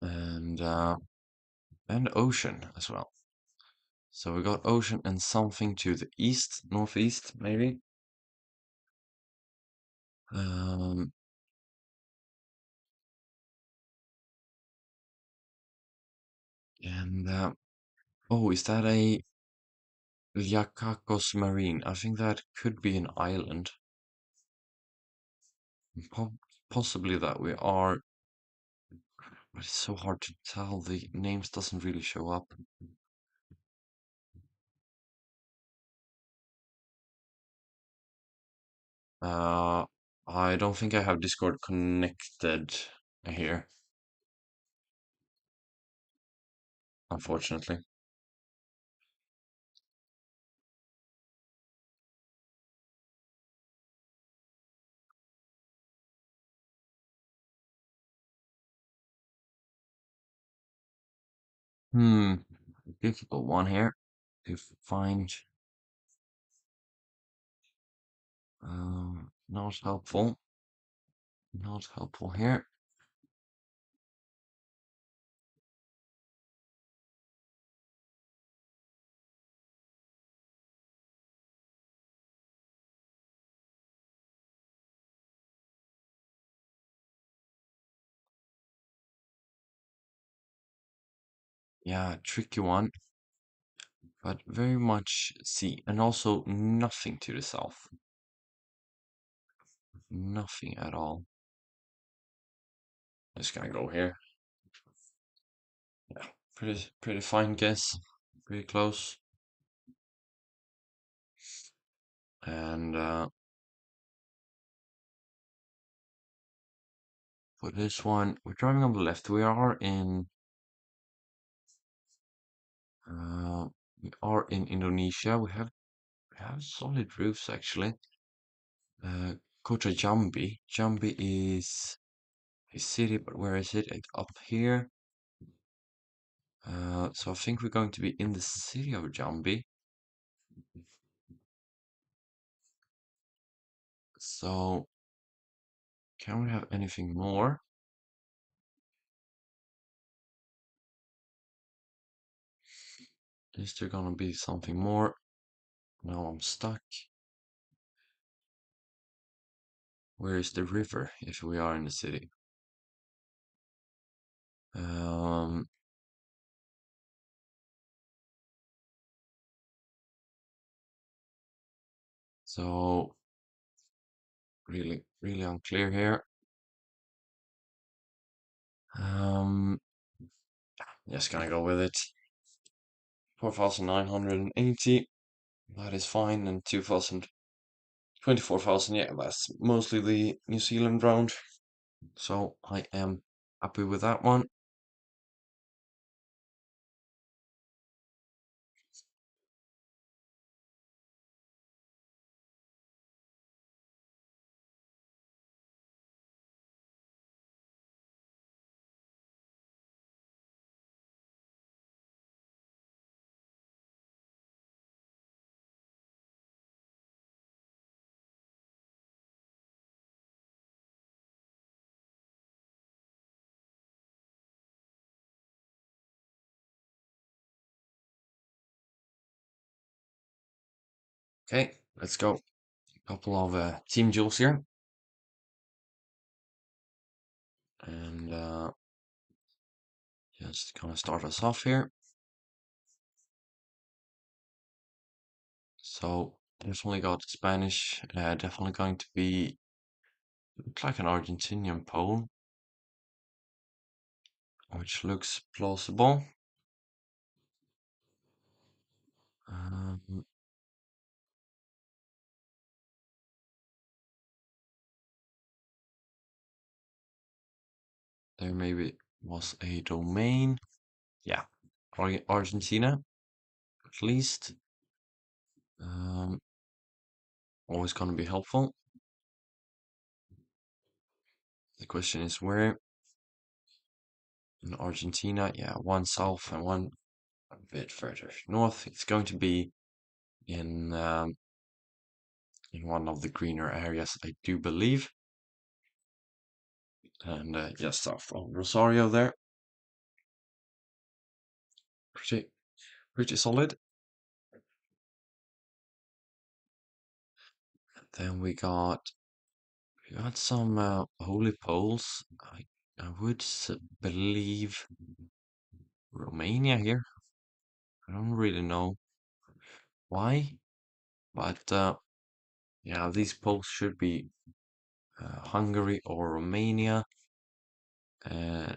Speaker 1: and ocean as well. So we got ocean and something to the east, northeast, maybe. Um, and oh, is that a Liakakos Marine? I think that could be an island. Po Possibly that we are, but it's so hard to tell. The names doesn't really show up. Uh, I don't think I have Discord connected here, unfortunately. Hmm, difficult one here to find. Not helpful. Not helpful here. Yeah, tricky one, but very much see, and also nothing to the south. Nothing at all. Just gonna go here. Yeah, pretty fine guess. Pretty close. And for this one, we're driving on the left. Uh, we are in Indonesia. We have solid roofs actually. Kota Jambi. Jambi is a city, but where is it? It's up here. So I think we're going to be in the city of Jambi. So can we have anything more? Is there gonna be something more? Now I'm stuck. Where is the river if we are in the city? Um, so really unclear here. Um, just gonna go with it. 4,980. That is fine, and 2,000, 24,000. Yeah, that's mostly the New Zealand round. So I am happy with that one. Okay, let's go. Couple of team duels here, and just gonna start us off here. So definitely got Spanish. Definitely going to be looks like an Argentinian pole, which looks plausible. Um, there maybe was a domain. Yeah, Argentina at least. Um, always gonna be helpful. The question is where in Argentina? Yeah, one south and one a bit further north. It's going to be in one of the greener areas, I do believe. And just south of Rosario there. Pretty pretty solid. Then we got some holy poles. I would believe Romania here. I don't really know why, but yeah, these poles should be Hungary or Romania, uh,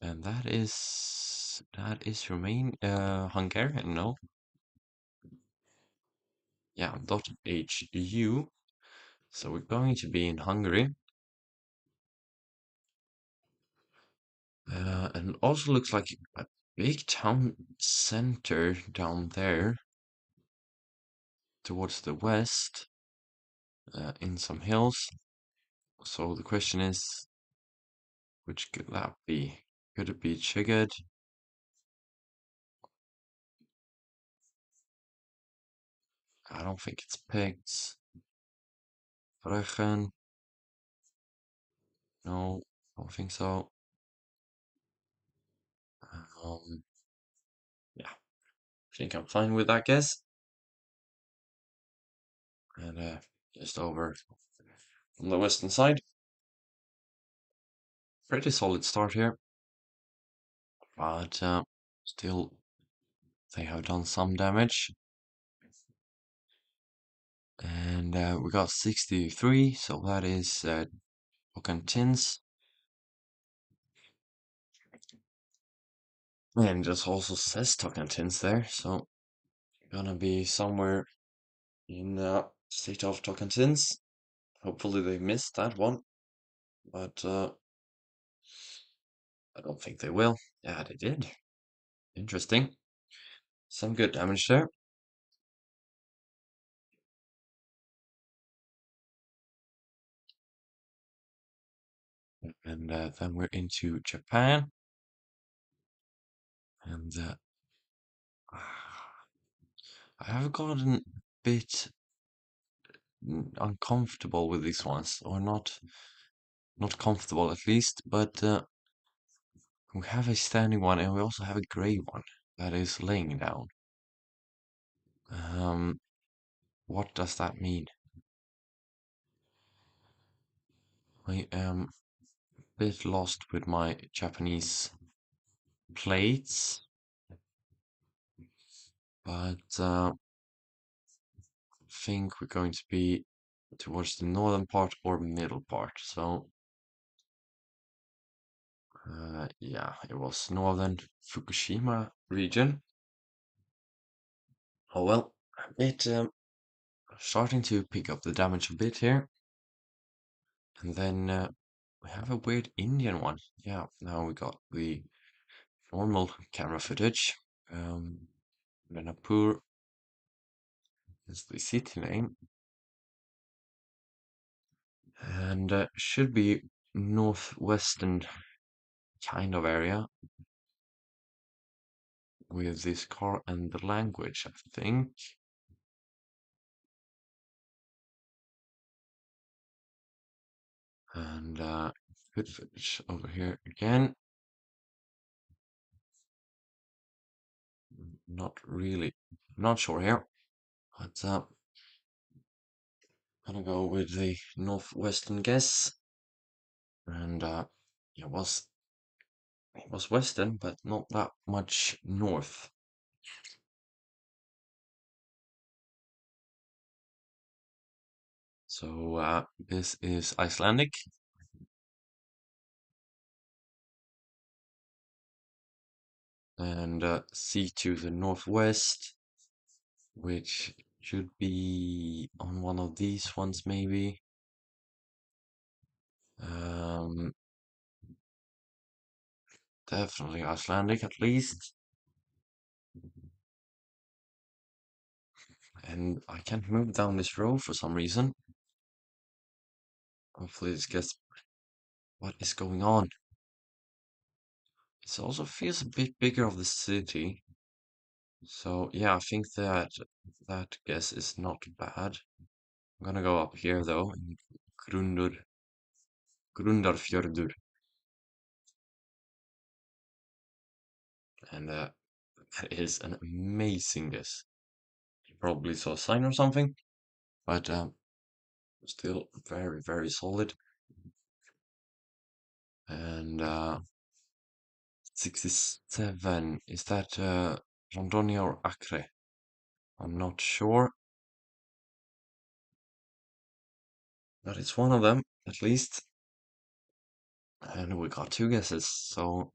Speaker 1: and that is Hungarian, no? Yeah, .hu. So we're going to be in Hungary. And also looks like a big town center down there towards the west, in some hills. So the question is, which could that be? Could it be Chigad? I don't think it's pigs. Brechen. No, don't think so. Um, yeah, I think I'm fine with that guess. And just over on the western side, pretty solid start here, but still they have done some damage. And we got 63, so that is Tocantins. And it also says Tocantins there, so gonna be somewhere in the state of Tocantins. Hopefully they missed that one, but I don't think they will. Yeah, they did. Interesting. Some good damage there. And then we're into Japan. And I have gotten a bit uncomfortable with these ones, or not comfortable at least, but we have a standing one and we also have a gray one that is laying down. Um, what does that mean? I am a bit lost with my Japanese plates, but think we're going to be towards the northern part or middle part. So yeah, it was northern Fukushima region. Oh well, a bit starting to pick up the damage a bit here. And then we have a weird Indian one. Yeah, now we got the normal camera footage. Manipur is the city name. And should be northwestern kind of area with this car and the language, I think. And good footage over here again. Not really, not sure here, but gonna go with the northwestern guess. And it was western, but not that much north. So this is Icelandic, and sea to the northwest, which should be on one of these ones maybe. Um, definitely Icelandic at least. And I can't move down this road for some reason. Hopefully this gets what is going on. It also feels a bit bigger of the city. So yeah, I think that guess is not bad. I'm gonna go up here though, in Grundarfjörður, and that is an amazing guess. You probably saw a sign or something, but still very, very solid. And 67, is that Rondonia or Acre? I'm not sure, but it's one of them at least. And we got two guesses, so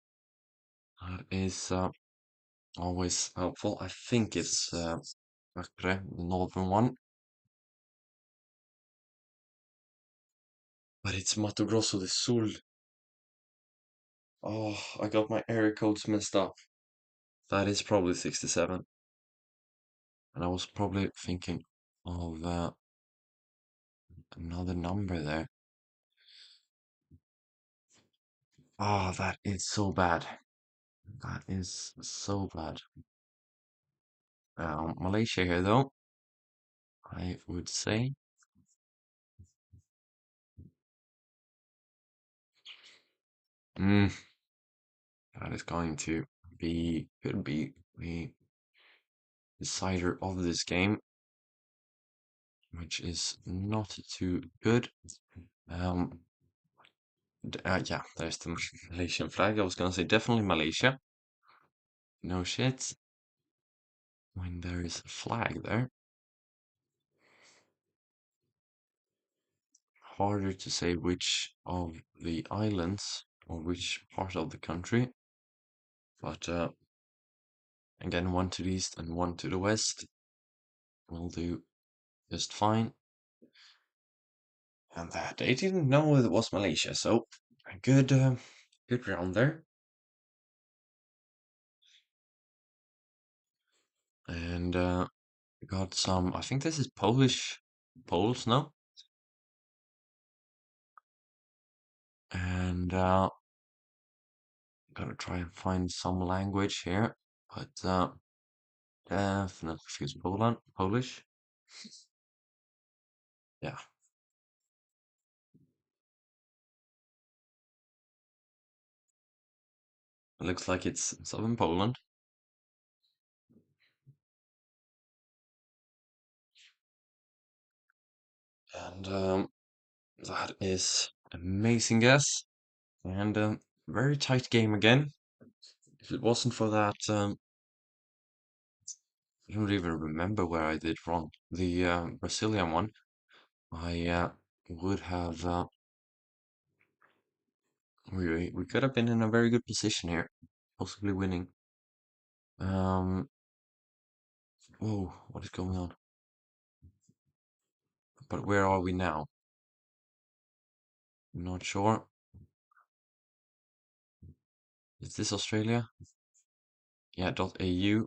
Speaker 1: that is always helpful. I think it's Acre, the northern one, but it's Mato Grosso do Sul. Oh, I got my area codes messed up. That is probably 67. And I was probably thinking of another number there. Ah, that is so bad. That is so bad. Malaysia here, though, I would say. Mm, that is going to could be the decider of this game, which is not too good. Um, yeah, there's the Malaysian flag. I was gonna say definitely Malaysia. No shit. When there is a flag there, harder to say which of the islands or which part of the country. But again, one to the east and one to the west will do just fine. And that they didn't know it was Malaysia, so a good round there. And we got some. I think this is Polish Poles now, and gotta try and find some language here, but definitely feels Polish. Yeah, it looks like it's southern Poland, and that is amazing guess, and very tight game again. If it wasn't for that, I don't even remember where I did wrong. The Brazilian one, I would have. We could have been in a very good position here, possibly winning. Um, whoa, what is going on? But where are we now? I'm not sure. Is this Australia? Yeah, .au.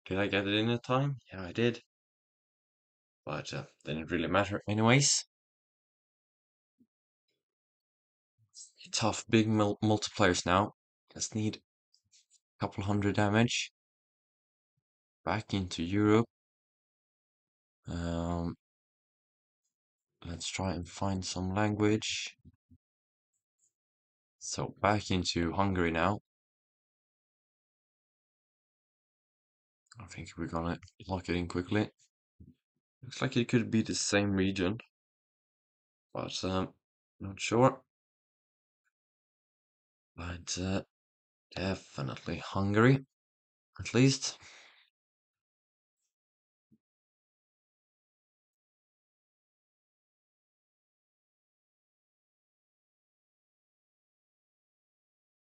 Speaker 1: Did I get it in a time? Yeah, I did. But didn't really matter anyways. Tough big multipliers now. Just need a couple hundred damage. Back into Europe. Um, let's try and find some language. So back into Hungary now. I think we're gonna lock it in quickly. Looks like it could be the same region, but not sure. But definitely Hungary, at least.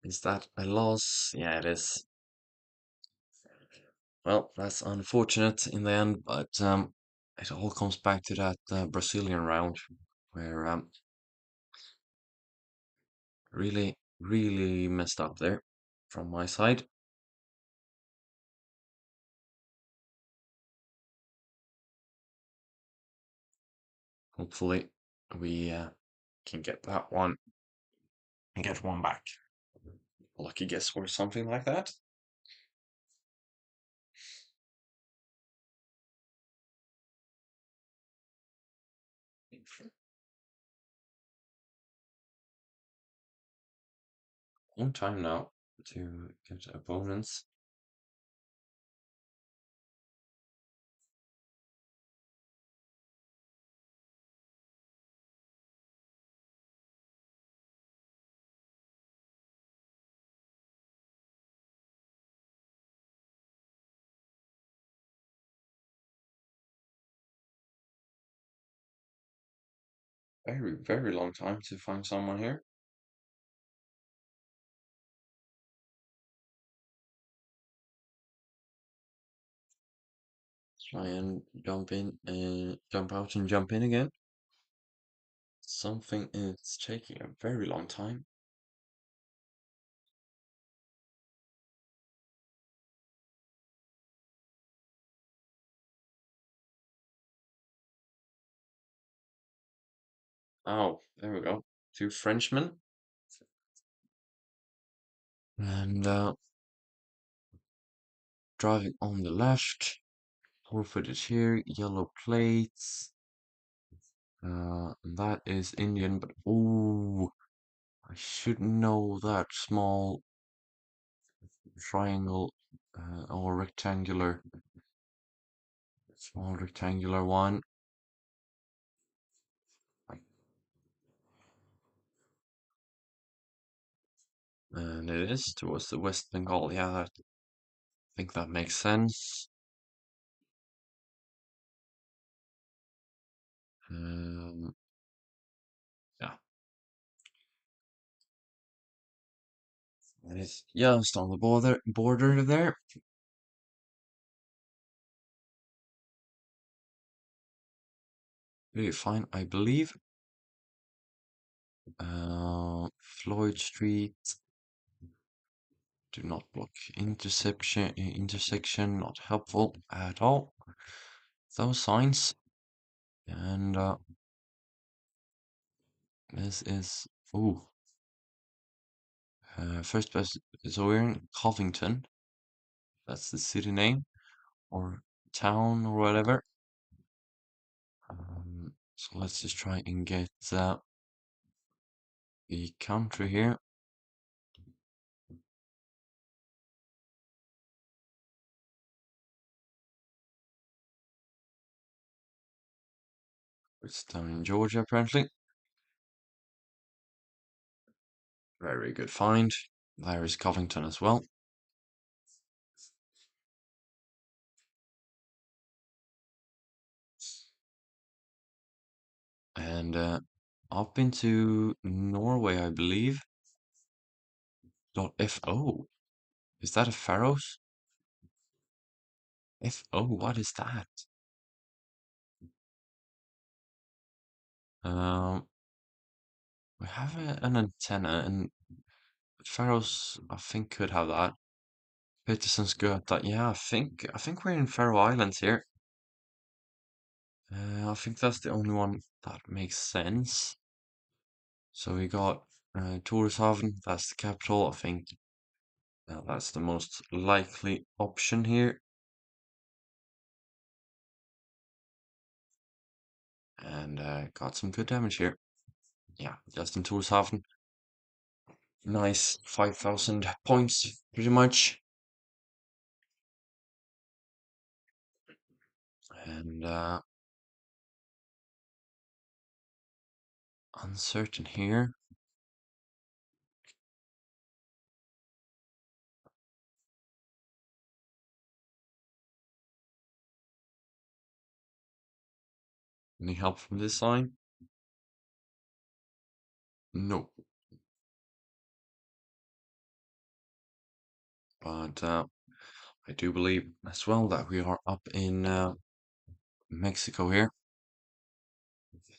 Speaker 1: Is that a loss? Yeah, it is. Well, that's unfortunate in the end, but it all comes back to that Brazilian round where really, really messed up there from my side. Hopefully, we can get that one and get one back. Lucky guess or something like that. On time now to get opponents. Very, very long time to find someone here. Try and jump out and jump in again. Something is taking a very long time. Oh, there we go. Two Frenchmen. And driving on the left. More footage here. Yellow plates. That is Indian, but oh, I should know that small triangle or small rectangular one. And it is towards the West Bengal. Yeah, I think that makes sense. Um, yeah, it is just on the border there. Really fine, I believe. Floyd Street. Do not block intersection. Not helpful at all. Those signs. And this is ooh. First best is we're in Covington. That's the city name or town or whatever. So let's just try and get the country here. It's down in Georgia, apparently. Very good find. There is Covington as well. And up into Norway, I believe. .fo. Is that a Faroes? FO, what is that? Um, we have an antenna, and Faroes, I think, could have that. Peterson's got that. Yeah, I think we're in Faroe Islands here. I think that's the only one that makes sense. So we got Torshavn, that's the capital. I think that's the most likely option here. And got some good damage here. Yeah, just in Torshavn. Nice 5,000 points, pretty much. And uncertain here. Any help from this sign? No. But I do believe as well that we are up in Mexico here.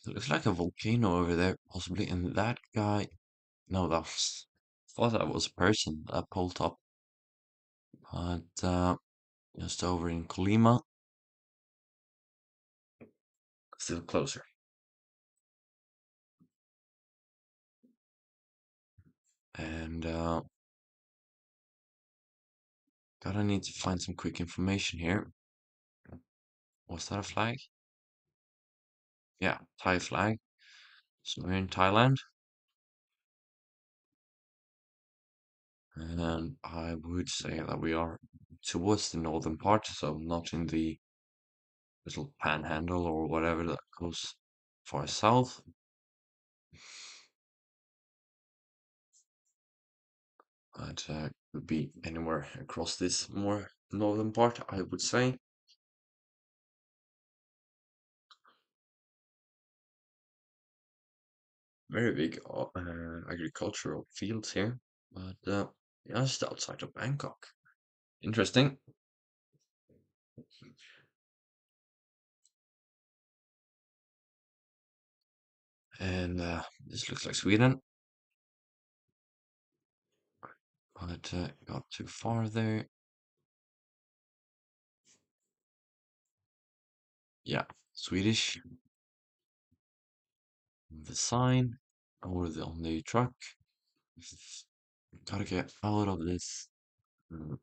Speaker 1: It looks like a volcano over there, possibly. And that guy, no, that was, thought that was a person that pulled up. But just over in Colima, still closer. And gotta need to find some quick information here. Was that a flag? Yeah, Thai flag. So we're in Thailand. And I would say that we are towards the northern part, so not in the little panhandle or whatever that goes far south. But could be anywhere across this more northern part, I would say. Very big agricultural fields here, but just outside of Bangkok. Interesting. And this looks like Sweden, but got too far there. Yeah, Swedish. The sign or on the truck. Gotta get out of this uh,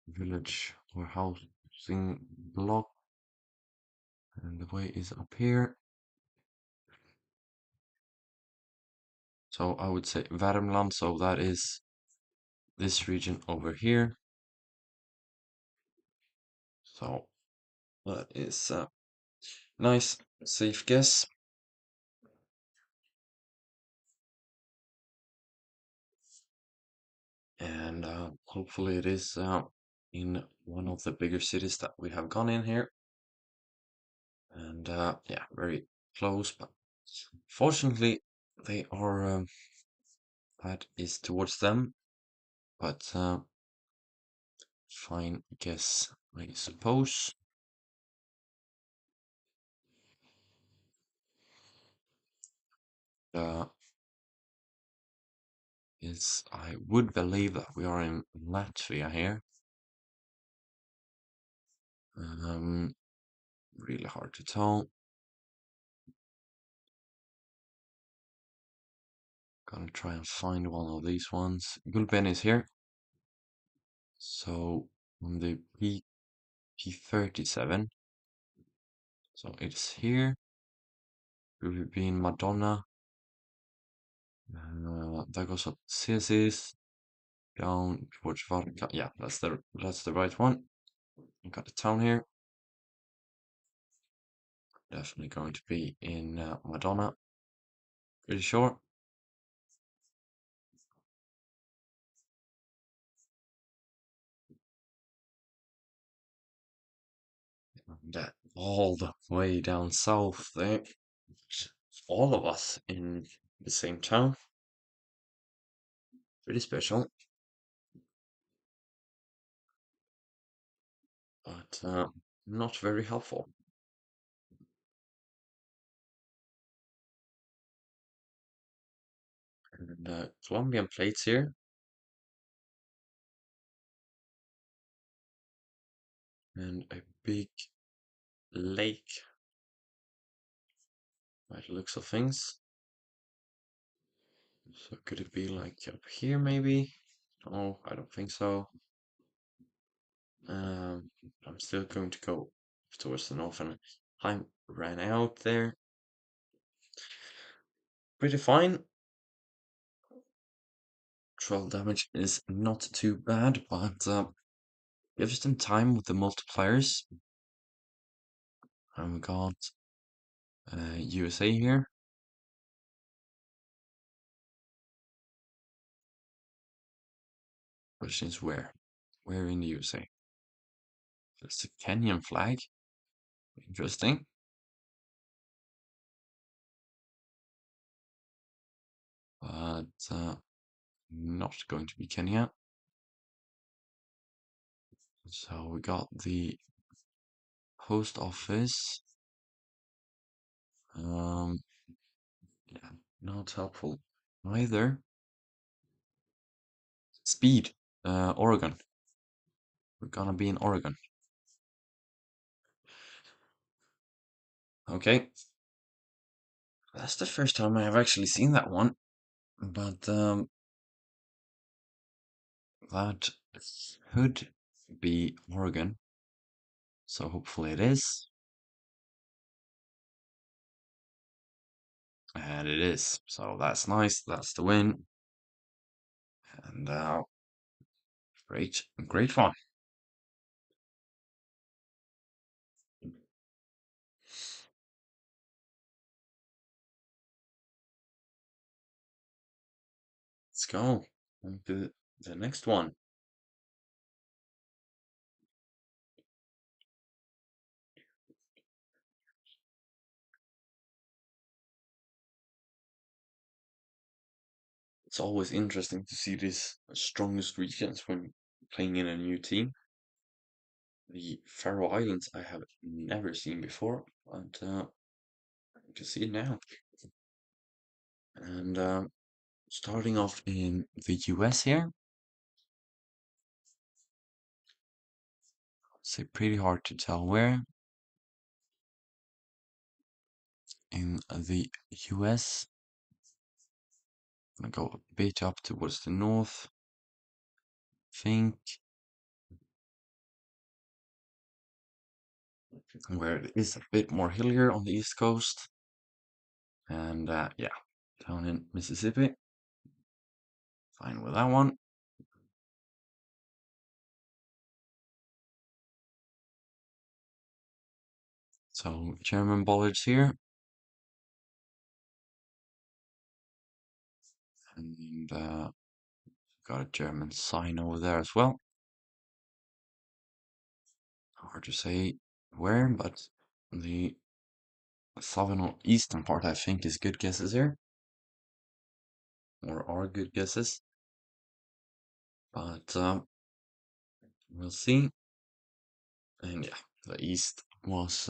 Speaker 1: village or housing block. And the way is up here. So I would say Värmland, so that is this region over here. So that is a nice, safe guess. And hopefully it is in one of the bigger cities that we have gone in here. And yeah, very close, but fortunately they are that is towards them, but fine guess, I suppose. Uh, is I would believe that we are in Latvia here. Really hard to tell. Gonna try and find one of these ones. Gulben is here. So on the P37. So it's here. We've been Madonna. That goes up Cesis. Down towards Varka. Yeah, that's the right one. You got the town here. Definitely going to be in Madonna. Pretty sure. And all the way down south there. All of us in the same town. Pretty special. But not very helpful. And Colombian plates here. And a big lake by the looks of things. So could it be like up here maybe? No, I don't think so. I'm still going to go towards the north and time ran out there. Pretty fine. 12 damage is not too bad, but give us some time with the multipliers. And we got USA here. Question is where? Where in the USA? It's the Kenyan flag. Interesting. But not going to be Kenya. So we got the post office. Yeah, not helpful either. Speed, Oregon. We're gonna be in Oregon. Okay. That's the first time I have actually seen that one. But that could be Oregon. So hopefully it is. And it is. So that's nice. That's the win. And great, great fun. Let's go on to the next one. It's always interesting to see these strongest regions when playing in a new team. The Faroe Islands I have never seen before, but I can see it now. And starting off in the US here, it's pretty hard to tell where. In the US, I'm gonna go a bit up towards the north. Think where it is a bit more hillier on the East Coast. And yeah, down in Mississippi. Fine with that one. So German bollards here. And got a German sign over there as well. Hard to say where, but the southern or eastern part, I think, is good guesses here. Or are good guesses. But we'll see. And yeah, the east was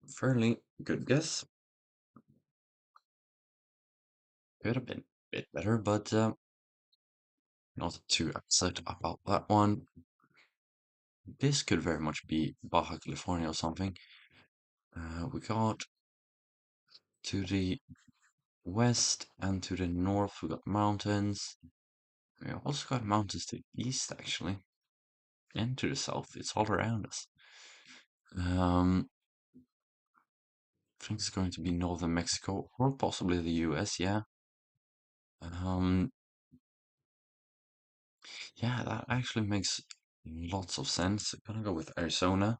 Speaker 1: fairly good guess. Could have been a bit better, but not too upset about that one. This could very much be Baja California or something. We got to the west and to the north, we got mountains. We also got mountains to the east, actually, and to the south. It's all around us. I think it's going to be northern Mexico or possibly the US, yeah. Um, yeah, that actually makes lots of sense. I'm gonna go with Arizona.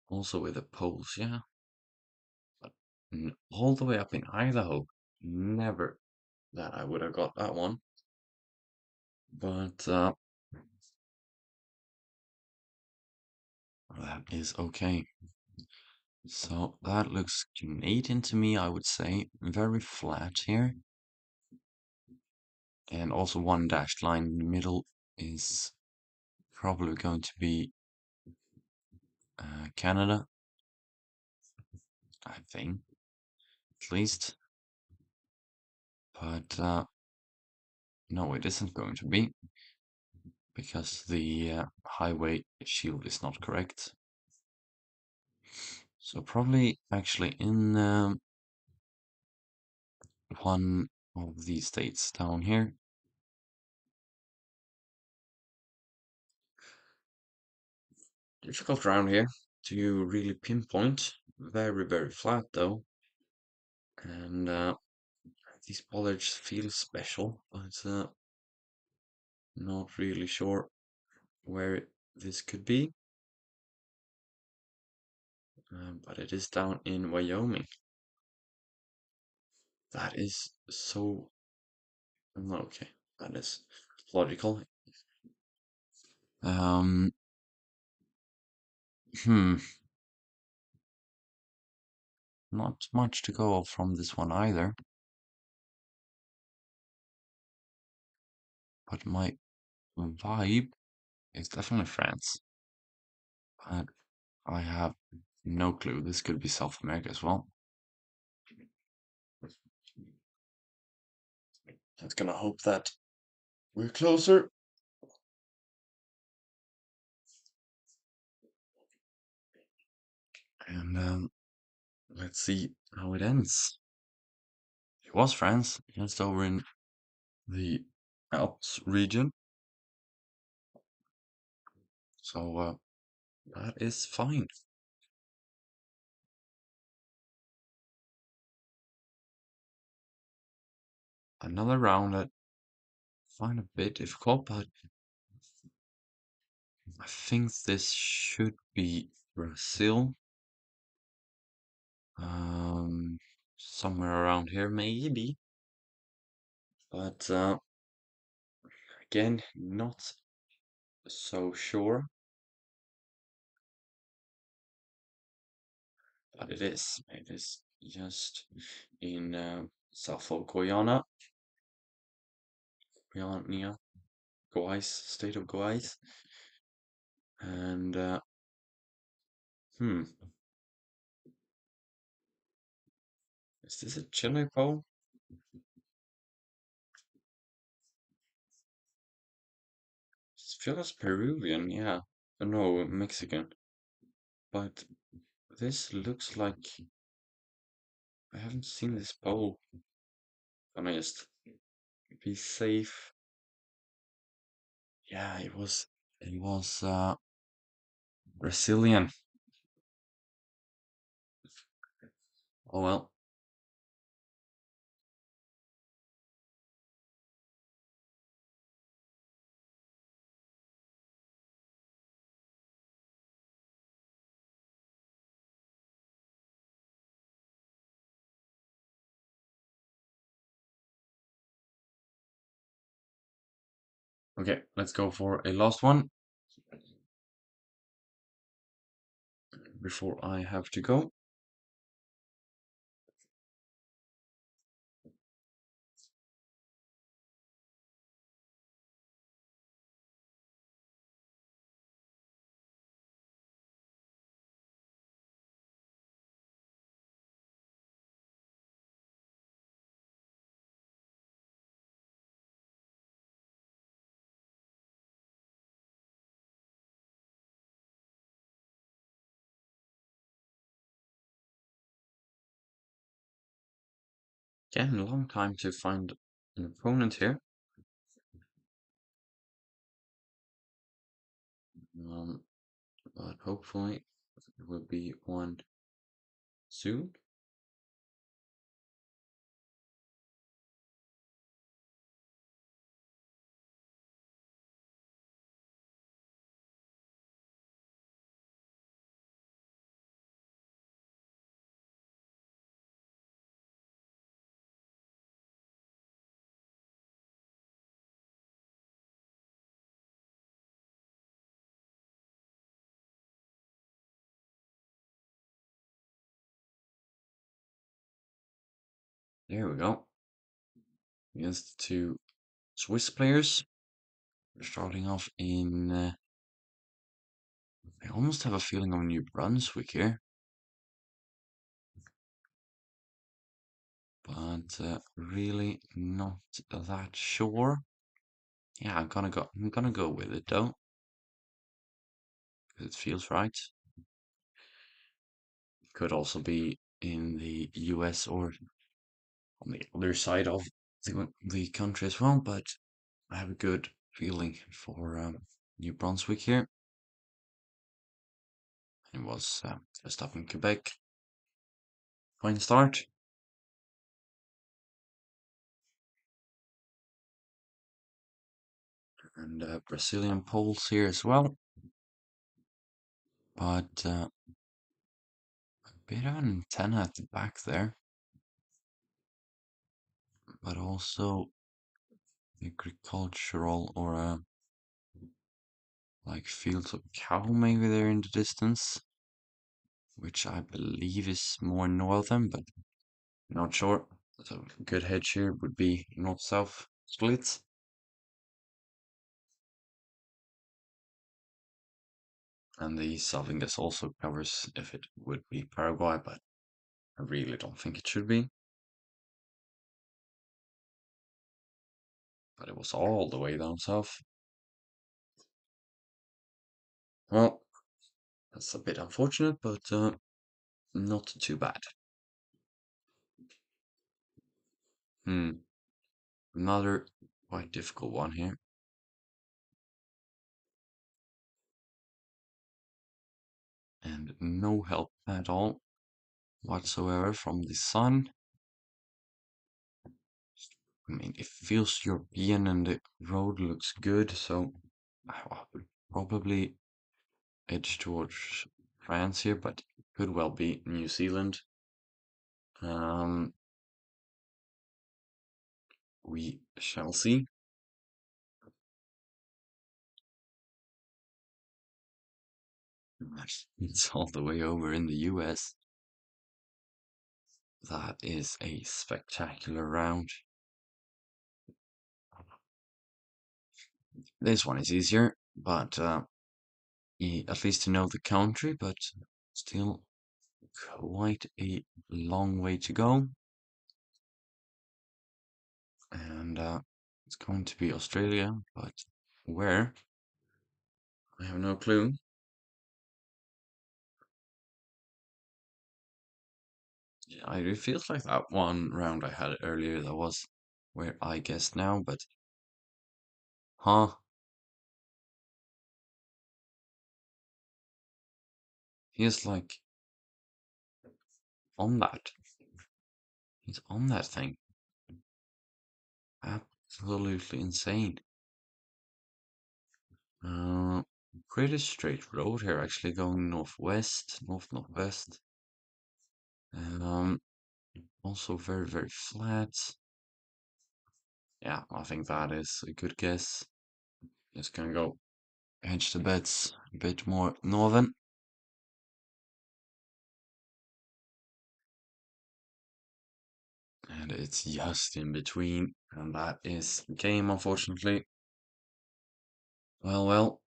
Speaker 1: Also with the poles, yeah. But all the way up in Idaho, never that I would have got that one. But that is okay. So that looks Canadian to me, I would say. Very flat here. And also one dashed line in the middle is probably going to be Canada, I think, at least. But no, it isn't going to be because the highway shield is not correct. So probably actually in one of these states down here. Difficult round here to really pinpoint. Very, very flat though. And these bollards feel special, but not really sure where this could be. But it is down in Wyoming. That is so okay. That is logical. Um, hmm, not much to go off from this one either. But my vibe is definitely France. But I have no clue. This could be South America as well. Just gonna hope that we're closer. And let's see how it ends. It was France, just over in the Alps region. So that is fine. Another round that I find a bit difficult, but I think this should be Brazil. Somewhere around here, maybe. But again, not so sure. But it is. It is just in South of Guyana, Guyana, Goiás, state of Goiás. And hmm, is this a Chile pole? It feels Peruvian, yeah. No, Mexican. But this looks like I haven't seen this pole. Honest. be safe. Yeah, it was Brazilian. Oh well. Okay, let's go for a last one before I have to go. Again, a long time to find an opponent here. Um, but hopefully there will be one soon. There we go. Against the two Swiss players. We're starting off in. I almost have a feeling of New Brunswick here, but really not that sure. Yeah, I'm gonna go with it though, 'cause it feels right. Could also be in the US or on the other side of the country as well, but I have a good feeling for New Brunswick here. It was just up in Quebec. Fine start. And Brazilian poles here as well. But a bit of an antenna at the back there. But also agricultural or like fields of cow maybe there in the distance. Which I believe is more northern, but not sure. So a good hedge here would be north-south split. And the Salvingas also covers if it would be Paraguay, but I really don't think it should be. But it was all the way down south. Well, that's a bit unfortunate, but not too bad. Hmm, another quite difficult one here. And no help at all whatsoever from the sun. I mean, it feels European and the road looks good, so I would probably edge towards France here, but could well be New Zealand. Um, we shall see. It's all the way over in the US. That is a spectacular round. This one is easier, but at least to know the country, but still quite a long way to go. And it's going to be Australia, but where? I have no clue. Yeah, it feels like that one round I had earlier that was where I guess now, but huh, he's like on that. He's on that thing. Absolutely insane. Uh, Pretty straight road here, actually going northwest, northwest. Um, Also very, very flat. Yeah, I think that is a good guess. Just gonna go hedge the bets a bit more northern. And it's just in between. And that is game, unfortunately. Well,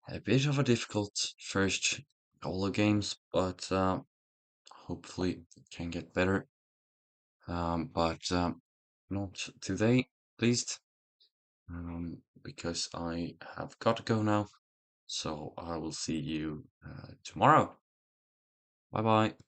Speaker 1: a bit of a difficult first couple of games, but hopefully it can get better. But not today, at least, because I have got to go now. So I will see you tomorrow. Bye bye.